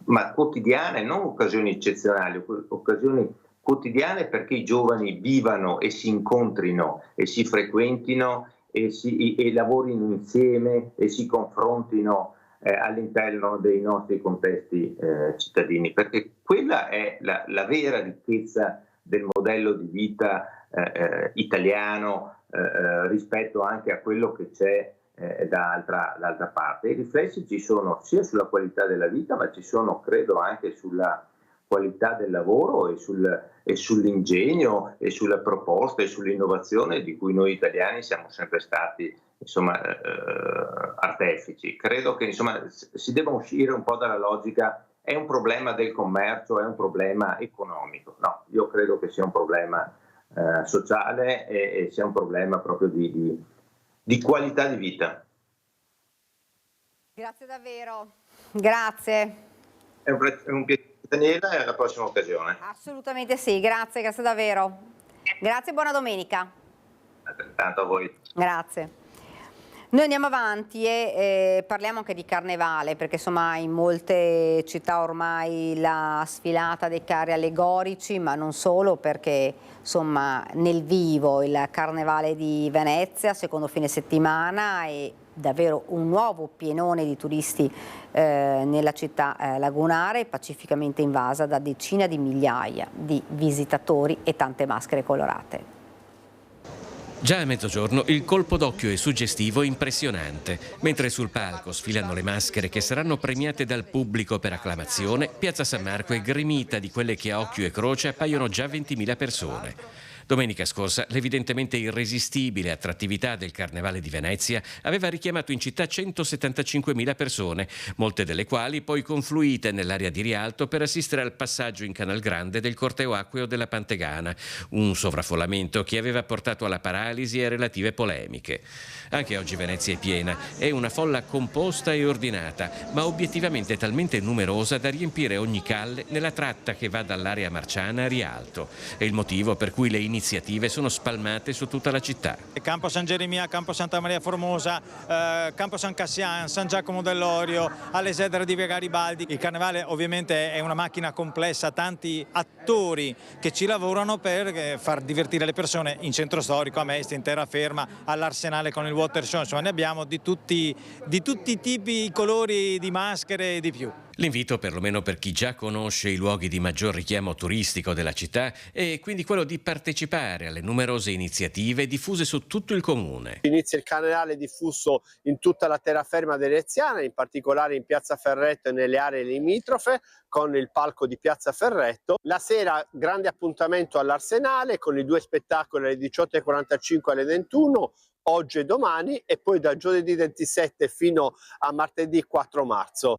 ma quotidiane, non occasioni eccezionali, occasioni quotidiane perché i giovani vivano e si incontrino e si frequentino e lavorino insieme e si confrontino all'interno dei nostri contesti cittadini, perché quella è la vera ricchezza del modello di vita italiano rispetto anche a quello che c'è dall'altra parte. I riflessi ci sono sia sulla qualità della vita, ma ci sono, credo, anche sulla qualità del lavoro e sull'ingegno e sulla proposta e sull'innovazione di cui noi italiani siamo sempre stati, insomma, artefici. Credo che, insomma, si debba uscire un po' dalla logica è un problema del commercio, è un problema economico. No, io credo che sia un problema sociale e sia un problema proprio di qualità di vita. Grazie davvero, grazie. È un piacere, Daniela, e alla prossima occasione. Assolutamente sì, grazie davvero. Grazie e buona domenica. Tanto a voi. Grazie. Noi andiamo avanti e parliamo anche di carnevale, perché insomma in molte città ormai la sfilata dei carri allegorici, ma non solo, perché insomma nel vivo il carnevale di Venezia, secondo fine settimana, e davvero un nuovo pienone di turisti nella città lagunare, pacificamente invasa da decine di migliaia di visitatori e tante maschere colorate. Già a mezzogiorno il colpo d'occhio è suggestivo e impressionante. Mentre sul palco sfilano le maschere che saranno premiate dal pubblico per acclamazione, Piazza San Marco è gremita di quelle che a occhio e croce appaiono già 20.000 persone. Domenica scorsa l'evidentemente irresistibile attrattività del Carnevale di Venezia aveva richiamato in città 175.000 persone, molte delle quali poi confluite nell'area di Rialto per assistere al passaggio in Canal Grande del corteo acqueo della Pantegana, un sovraffollamento che aveva portato alla paralisi e relative polemiche. Anche oggi Venezia è piena, è una folla composta e ordinata, ma obiettivamente talmente numerosa da riempire ogni calle nella tratta che va dall'area marciana a Rialto. È il motivo per cui le iniziative sono spalmate su tutta la città. Campo San Geremia, Campo Santa Maria Formosa, Campo San Cassian, San Giacomo dell'Orio, all'Esedra di Via Garibaldi. Il Carnevale ovviamente è una macchina complessa, tanti attori che ci lavorano per far divertire le persone in centro storico, a Mestre, in terraferma, all'Arsenale con il water show, insomma ne abbiamo di tutti i tipi, i colori di maschere e di più. L'invito, perlomeno per chi già conosce i luoghi di maggior richiamo turistico della città, è quindi quello di partecipare alle numerose iniziative diffuse su tutto il comune. Inizia il carnevale diffuso in tutta la terraferma veneziana, in particolare in Piazza Ferretto e nelle aree limitrofe, con il palco di Piazza Ferretto. La sera grande appuntamento all'Arsenale con i 2 spettacoli alle 18:45 e alle 21, oggi e domani, e poi da giovedì 27 fino a martedì 4 marzo.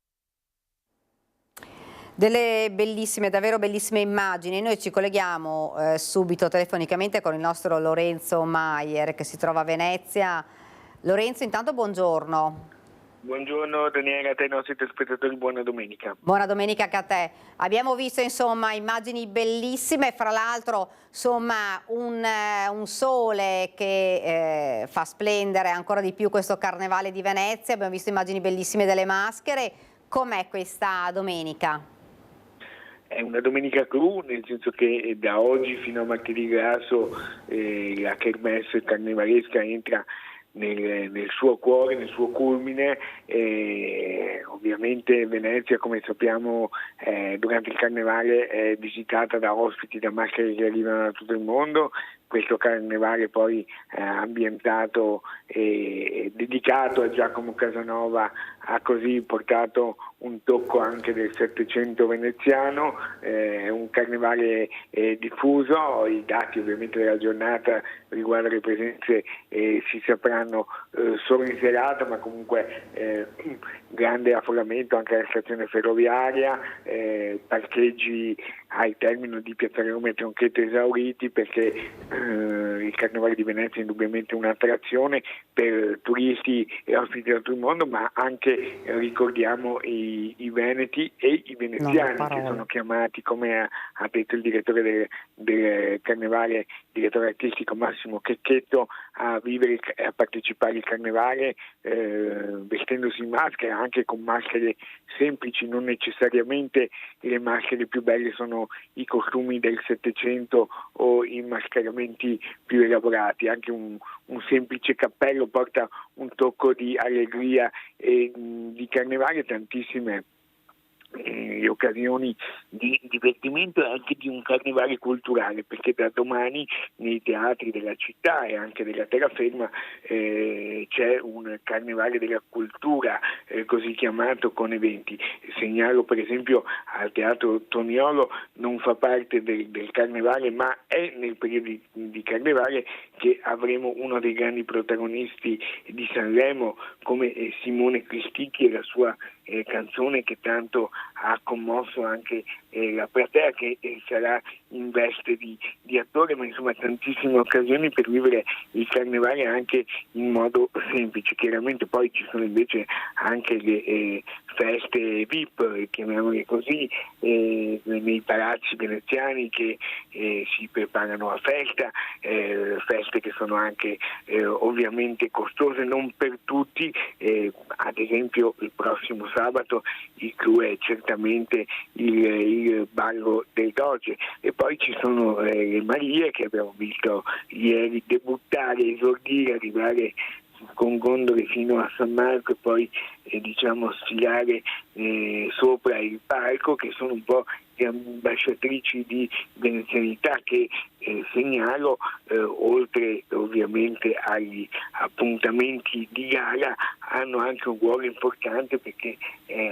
Delle bellissime, davvero bellissime immagini. Noi ci colleghiamo subito telefonicamente con il nostro Lorenzo Maier che si trova a Venezia. Lorenzo, intanto buongiorno. Buongiorno Daniela, a te e ai nostri telespettatori, buona domenica. Buona domenica anche a te. Abbiamo visto insomma immagini bellissime, fra l'altro insomma un sole che fa splendere ancora di più questo Carnevale di Venezia. Abbiamo visto immagini bellissime delle maschere. Com'è questa domenica? È una domenica clou, nel senso che da oggi fino a martedì grasso la kermesse carnevalesca entra nel suo cuore, nel suo culmine. Ovviamente Venezia, come sappiamo, durante il carnevale è visitata da ospiti, da maschere che arrivano da tutto il mondo. Questo carnevale poi ambientato e dedicato a Giacomo Casanova ha così portato un tocco anche del Settecento veneziano. È un carnevale diffuso, i dati ovviamente della giornata riguardo alle presenze si sapranno solo in serata, ma comunque grande affollamento anche alla stazione ferroviaria, parcheggi al termine di Piazza Roma e Troncheto esauriti, perché il Carnevale di Venezia è indubbiamente un'attrazione per turisti e ospiti da tutto il mondo, ma anche ricordiamo i veneti e i veneziani che sono chiamati, come ha detto il direttore del Carnevale, direttore artistico Massimo Checchetto, a vivere e a partecipare al Carnevale vestendosi in maschera, anche con maschere semplici. Non necessariamente le maschere più belle sono i costumi del Settecento o i mascheramenti più elaborati. Anche un semplice cappello porta un tocco di allegria e di carnevale. Tantissime le occasioni di divertimento e anche di un carnevale culturale, perché da domani nei teatri della città e anche della terraferma c'è un carnevale della cultura così chiamato, con eventi. Segnalo per esempio al Teatro Toniolo non fa parte del carnevale, ma è nel periodo di carnevale che avremo uno dei grandi protagonisti di Sanremo come Simone Cristicchi e la sua canzone che tanto ha commosso anche la platea, che sarà in veste di attore, ma insomma tantissime occasioni per vivere il carnevale anche in modo semplice. Chiaramente poi ci sono invece anche le feste VIP, chiamiamole così, nei palazzi veneziani che si preparano a festa, feste che sono anche ovviamente costose, non per tutti, ad esempio il prossimo sabato il clou è certamente il ballo del Doge, e poi ci sono le Marie che abbiamo visto ieri debuttare, esordire, arrivare con gondole fino a San Marco e poi sfilare sopra il palco, che sono un po' le ambasciatrici di venezianità che segnalo, oltre ovviamente agli appuntamenti di gala, hanno anche un ruolo importante perché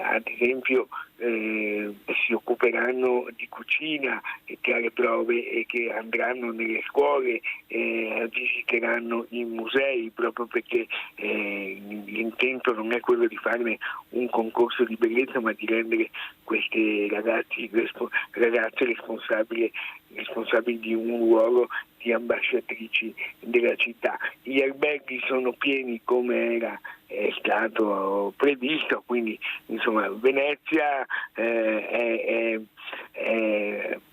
ad esempio si occuperanno di cucina tra le prove e che andranno nelle scuole, visiteranno i musei, proprio perché l'intento non è quello di farne un concorso di bellezza, ma di rendere queste ragazze responsabili di un ruolo di ambasciatrici della città. Gli alberghi sono pieni come era stato previsto, quindi insomma Venezia è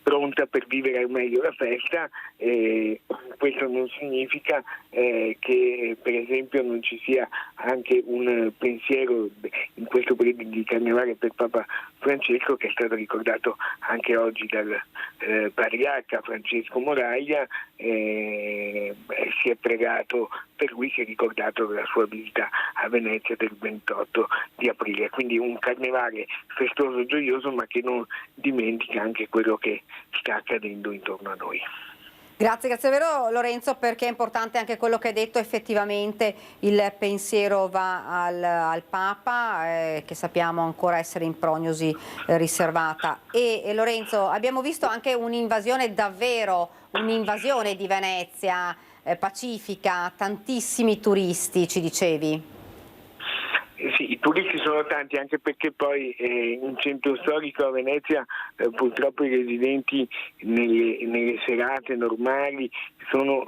pronta per vivere al meglio la festa. Questo non significa che per esempio non ci sia anche un pensiero in questo periodo di carnevale per Papa Francesco, che è stato ricordato anche oggi dal patriarca Francesco Moraglia. Si è pregato per lui, si è ricordato la sua visita a Venezia del 28 di aprile, quindi un carnevale festoso e gioioso, ma che non dimentica anche quello che sta accadendo intorno a noi. Grazie davvero Lorenzo, perché è importante anche quello che hai detto. Effettivamente il pensiero va al Papa, che sappiamo ancora essere in prognosi riservata. E Lorenzo, abbiamo visto anche un'invasione di Venezia, pacifica, tantissimi turisti, ci dicevi? Sì, i turisti sono tanti, anche perché poi in centro storico a Venezia purtroppo i residenti nelle serate normali sono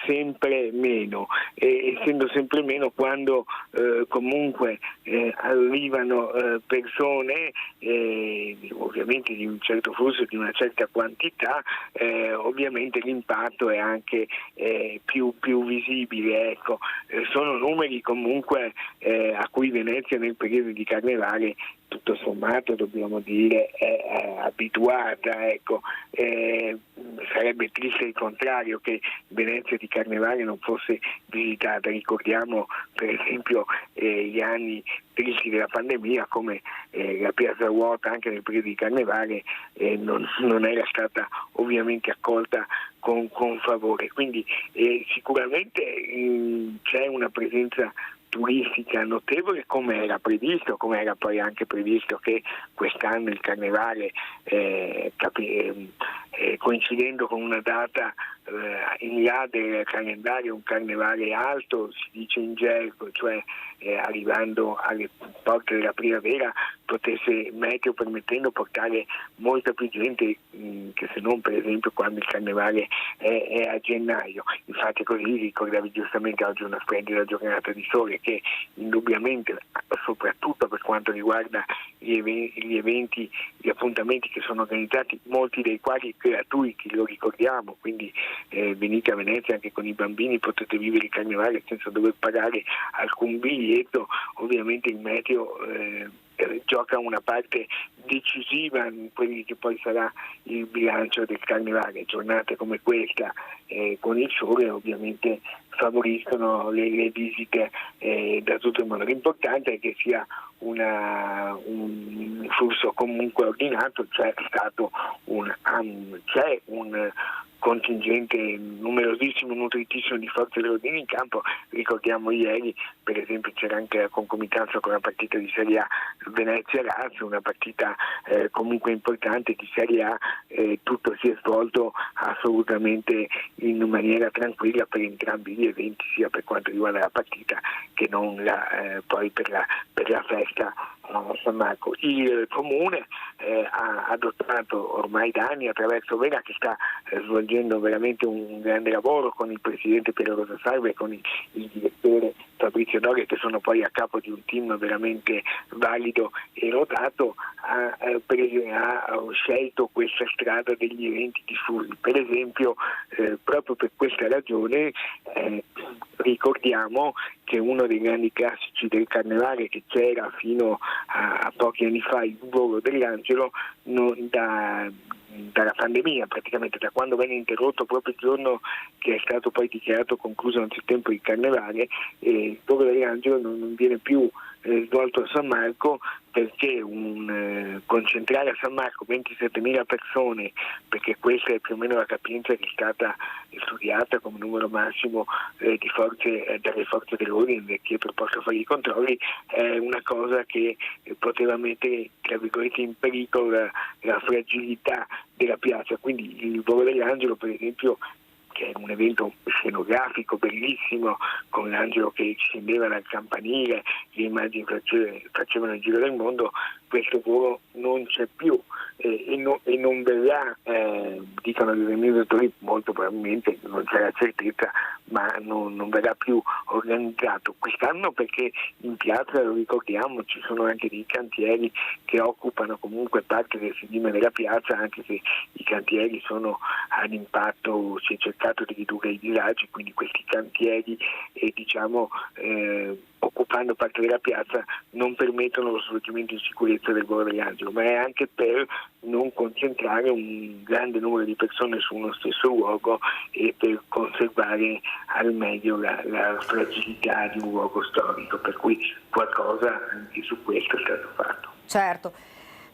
sempre meno, e essendo sempre meno, quando comunque arrivano persone ovviamente di un certo flusso, di una certa quantità, ovviamente l'impatto è anche più visibile. Ecco. Sono numeri comunque a cui Venezia nel periodo di carnevale tutto sommato dobbiamo dire è abituata. Ecco. Sarebbe triste il contrario, che Venezia di carnevale non fosse visitata. Ricordiamo per esempio gli anni tristi della pandemia, come la piazza vuota anche nel periodo di carnevale non era stata ovviamente accolta con favore. Quindi sicuramente c'è una presenza turistica notevole, come era poi anche previsto che quest'anno il carnevale, coincidendo con una data in là del calendario, un carnevale alto, si dice in gergo, cioè arrivando alle porte della primavera, potesse, meteo permettendo, portare molta più gente che se non per esempio quando il carnevale è a gennaio. Infatti così ricordavi giustamente oggi una splendida giornata di sole che indubbiamente, soprattutto per quanto riguarda gli eventi, gli appuntamenti che sono organizzati, molti dei quali gratuiti, lo ricordiamo, quindi venite a Venezia anche con i bambini, potete vivere il carnevale senza dover pagare alcun biglietto. Ovviamente il meteo gioca una parte decisiva in quelli che poi sarà il bilancio del carnevale. Giornate come questa con il sole ovviamente favoriscono le visite da tutto il mondo. L'importante è che sia un flusso comunque ordinato, c'è un contingente numerosissimo, nutritissimo di forze dell'ordine in campo. Ricordiamo ieri per esempio c'era anche la concomitanza con la partita di Serie A Venezia-Lazio, una partita comunque importante di Serie A, tutto si è svolto assolutamente in maniera tranquilla per entrambi gli eventi, sia per quanto riguarda la partita che non poi per la festa a San Marco. Il Comune ha adottato ormai da anni attraverso Vega, che sta svolgendo veramente un grande lavoro con il presidente Piero Rosa Salve e con il direttore Fabrizio Doria, che sono poi a capo di un team veramente valido e rotato, ha scelto questa strada degli eventi diffusi. Per esempio proprio per questa ragione ricordiamo che uno dei grandi classici del carnevale, che c'era fino a pochi anni fa, il volo dell'Angelo, dalla pandemia, praticamente da quando venne interrotto proprio il giorno che è stato poi dichiarato concluso anzitempo il carnevale, il volo dell'Angelo non viene più svolto a San Marco, perché concentrare a San Marco 27.000 persone, perché questa è più o meno la capienza che è stata studiata come numero massimo di forze dalle forze dell'ordine che possono fare i controlli, è una cosa che poteva mettere tra virgolette in pericolo la fragilità della piazza. Quindi il volo dell'Angelo, per esempio, che è un evento scenografico bellissimo, con l'angelo che scendeva dal campanile, le immagini facevano il giro del mondo, questo volo non c'è più e non verrà, dicono gli organizzatori, molto probabilmente, non c'è la certezza, ma non verrà più organizzato quest'anno, perché in piazza, lo ricordiamo, ci sono anche dei cantieri che occupano comunque parte del sedime della piazza, anche se i cantieri sono ad impatto, si è cercato di ridurre i disagi, quindi questi cantieri occupando parte della piazza non permettono lo svolgimento in sicurezza del volo dell'Angelo, ma è anche per non concentrare un grande numero di persone su uno stesso luogo e per conservare al meglio la fragilità di un luogo storico, per cui qualcosa anche su questo è stato fatto. Certo.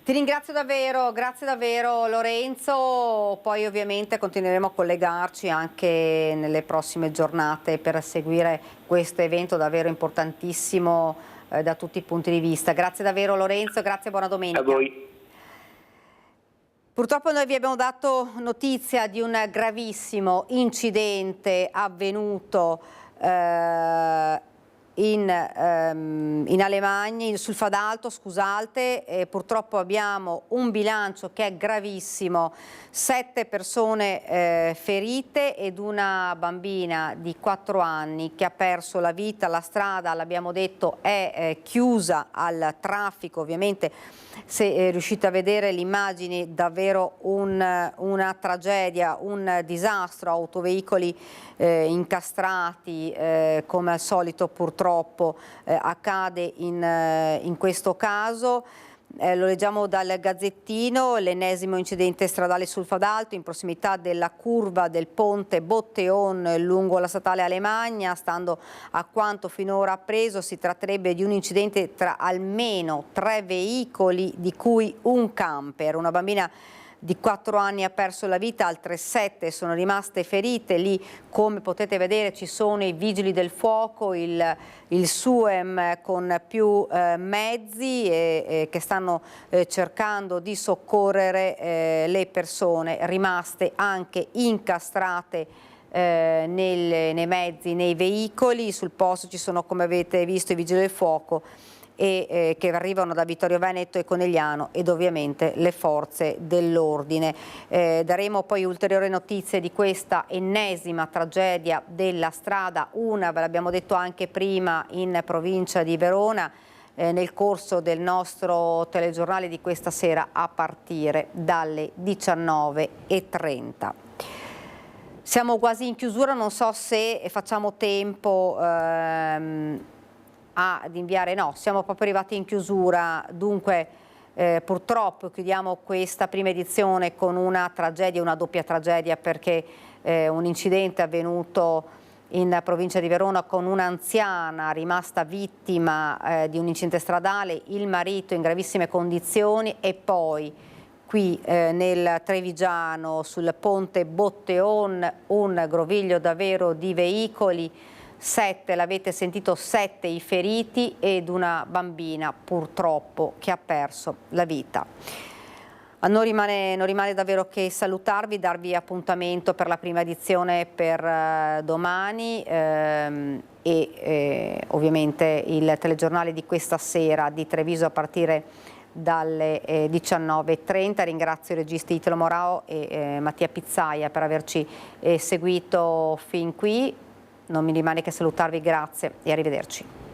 Ti ringrazio davvero, grazie davvero Lorenzo, poi ovviamente continueremo a collegarci anche nelle prossime giornate per seguire questo evento davvero importantissimo da tutti i punti di vista. Grazie davvero Lorenzo, grazie e buona domenica. A voi. Purtroppo noi vi abbiamo dato notizia di un gravissimo incidente avvenuto in Alemagna, sul Fadalto, scusate, purtroppo abbiamo un bilancio che è gravissimo, 7 persone ferite ed una bambina di 4 anni che ha perso la vita. La strada, l'abbiamo detto, è chiusa al traffico, ovviamente se riuscite a vedere le immagini, davvero una tragedia, un disastro, autoveicoli incastrati, come al solito purtroppo accade in questo caso. Lo leggiamo dal Gazzettino, l'ennesimo incidente stradale sul Fadalto in prossimità della curva del ponte Botteon lungo la statale Alemagna. Stando a quanto finora appreso, si tratterebbe di un incidente tra almeno 3 veicoli, di cui un camper. Una bambina di 4 anni ha perso la vita, altre 7 sono rimaste ferite. Lì, come potete vedere, ci sono i vigili del fuoco, il SUEM con più mezzi che stanno cercando di soccorrere le persone rimaste anche incastrate nei mezzi, nei veicoli. Sul posto ci sono, come avete visto, i vigili del fuoco che arrivano da Vittorio Veneto e Conegliano ed ovviamente le forze dell'ordine. Daremo poi ulteriori notizie di questa ennesima tragedia della strada, una ve l'abbiamo detto anche prima in provincia di Verona, nel corso del nostro telegiornale di questa sera a partire dalle 19:30. Siamo quasi in chiusura, non so se facciamo tempo ad inviare, no, siamo proprio arrivati in chiusura, dunque purtroppo chiudiamo questa prima edizione con una tragedia, una doppia tragedia, perché un incidente avvenuto in provincia di Verona con un'anziana rimasta vittima di un incidente stradale, il marito in gravissime condizioni, e poi qui nel Trevigiano sul ponte Botteon un groviglio davvero di veicoli, 7, l'avete sentito, 7 i feriti ed una bambina purtroppo che ha perso la vita. Non rimane davvero che salutarvi, darvi appuntamento per la prima edizione per domani e ovviamente il telegiornale di questa sera di Treviso a partire dalle 19:30. Ringrazio i registi Italo Morao e Mattia Pizzaia per averci seguito fin qui. Non mi rimane che salutarvi, grazie e arrivederci.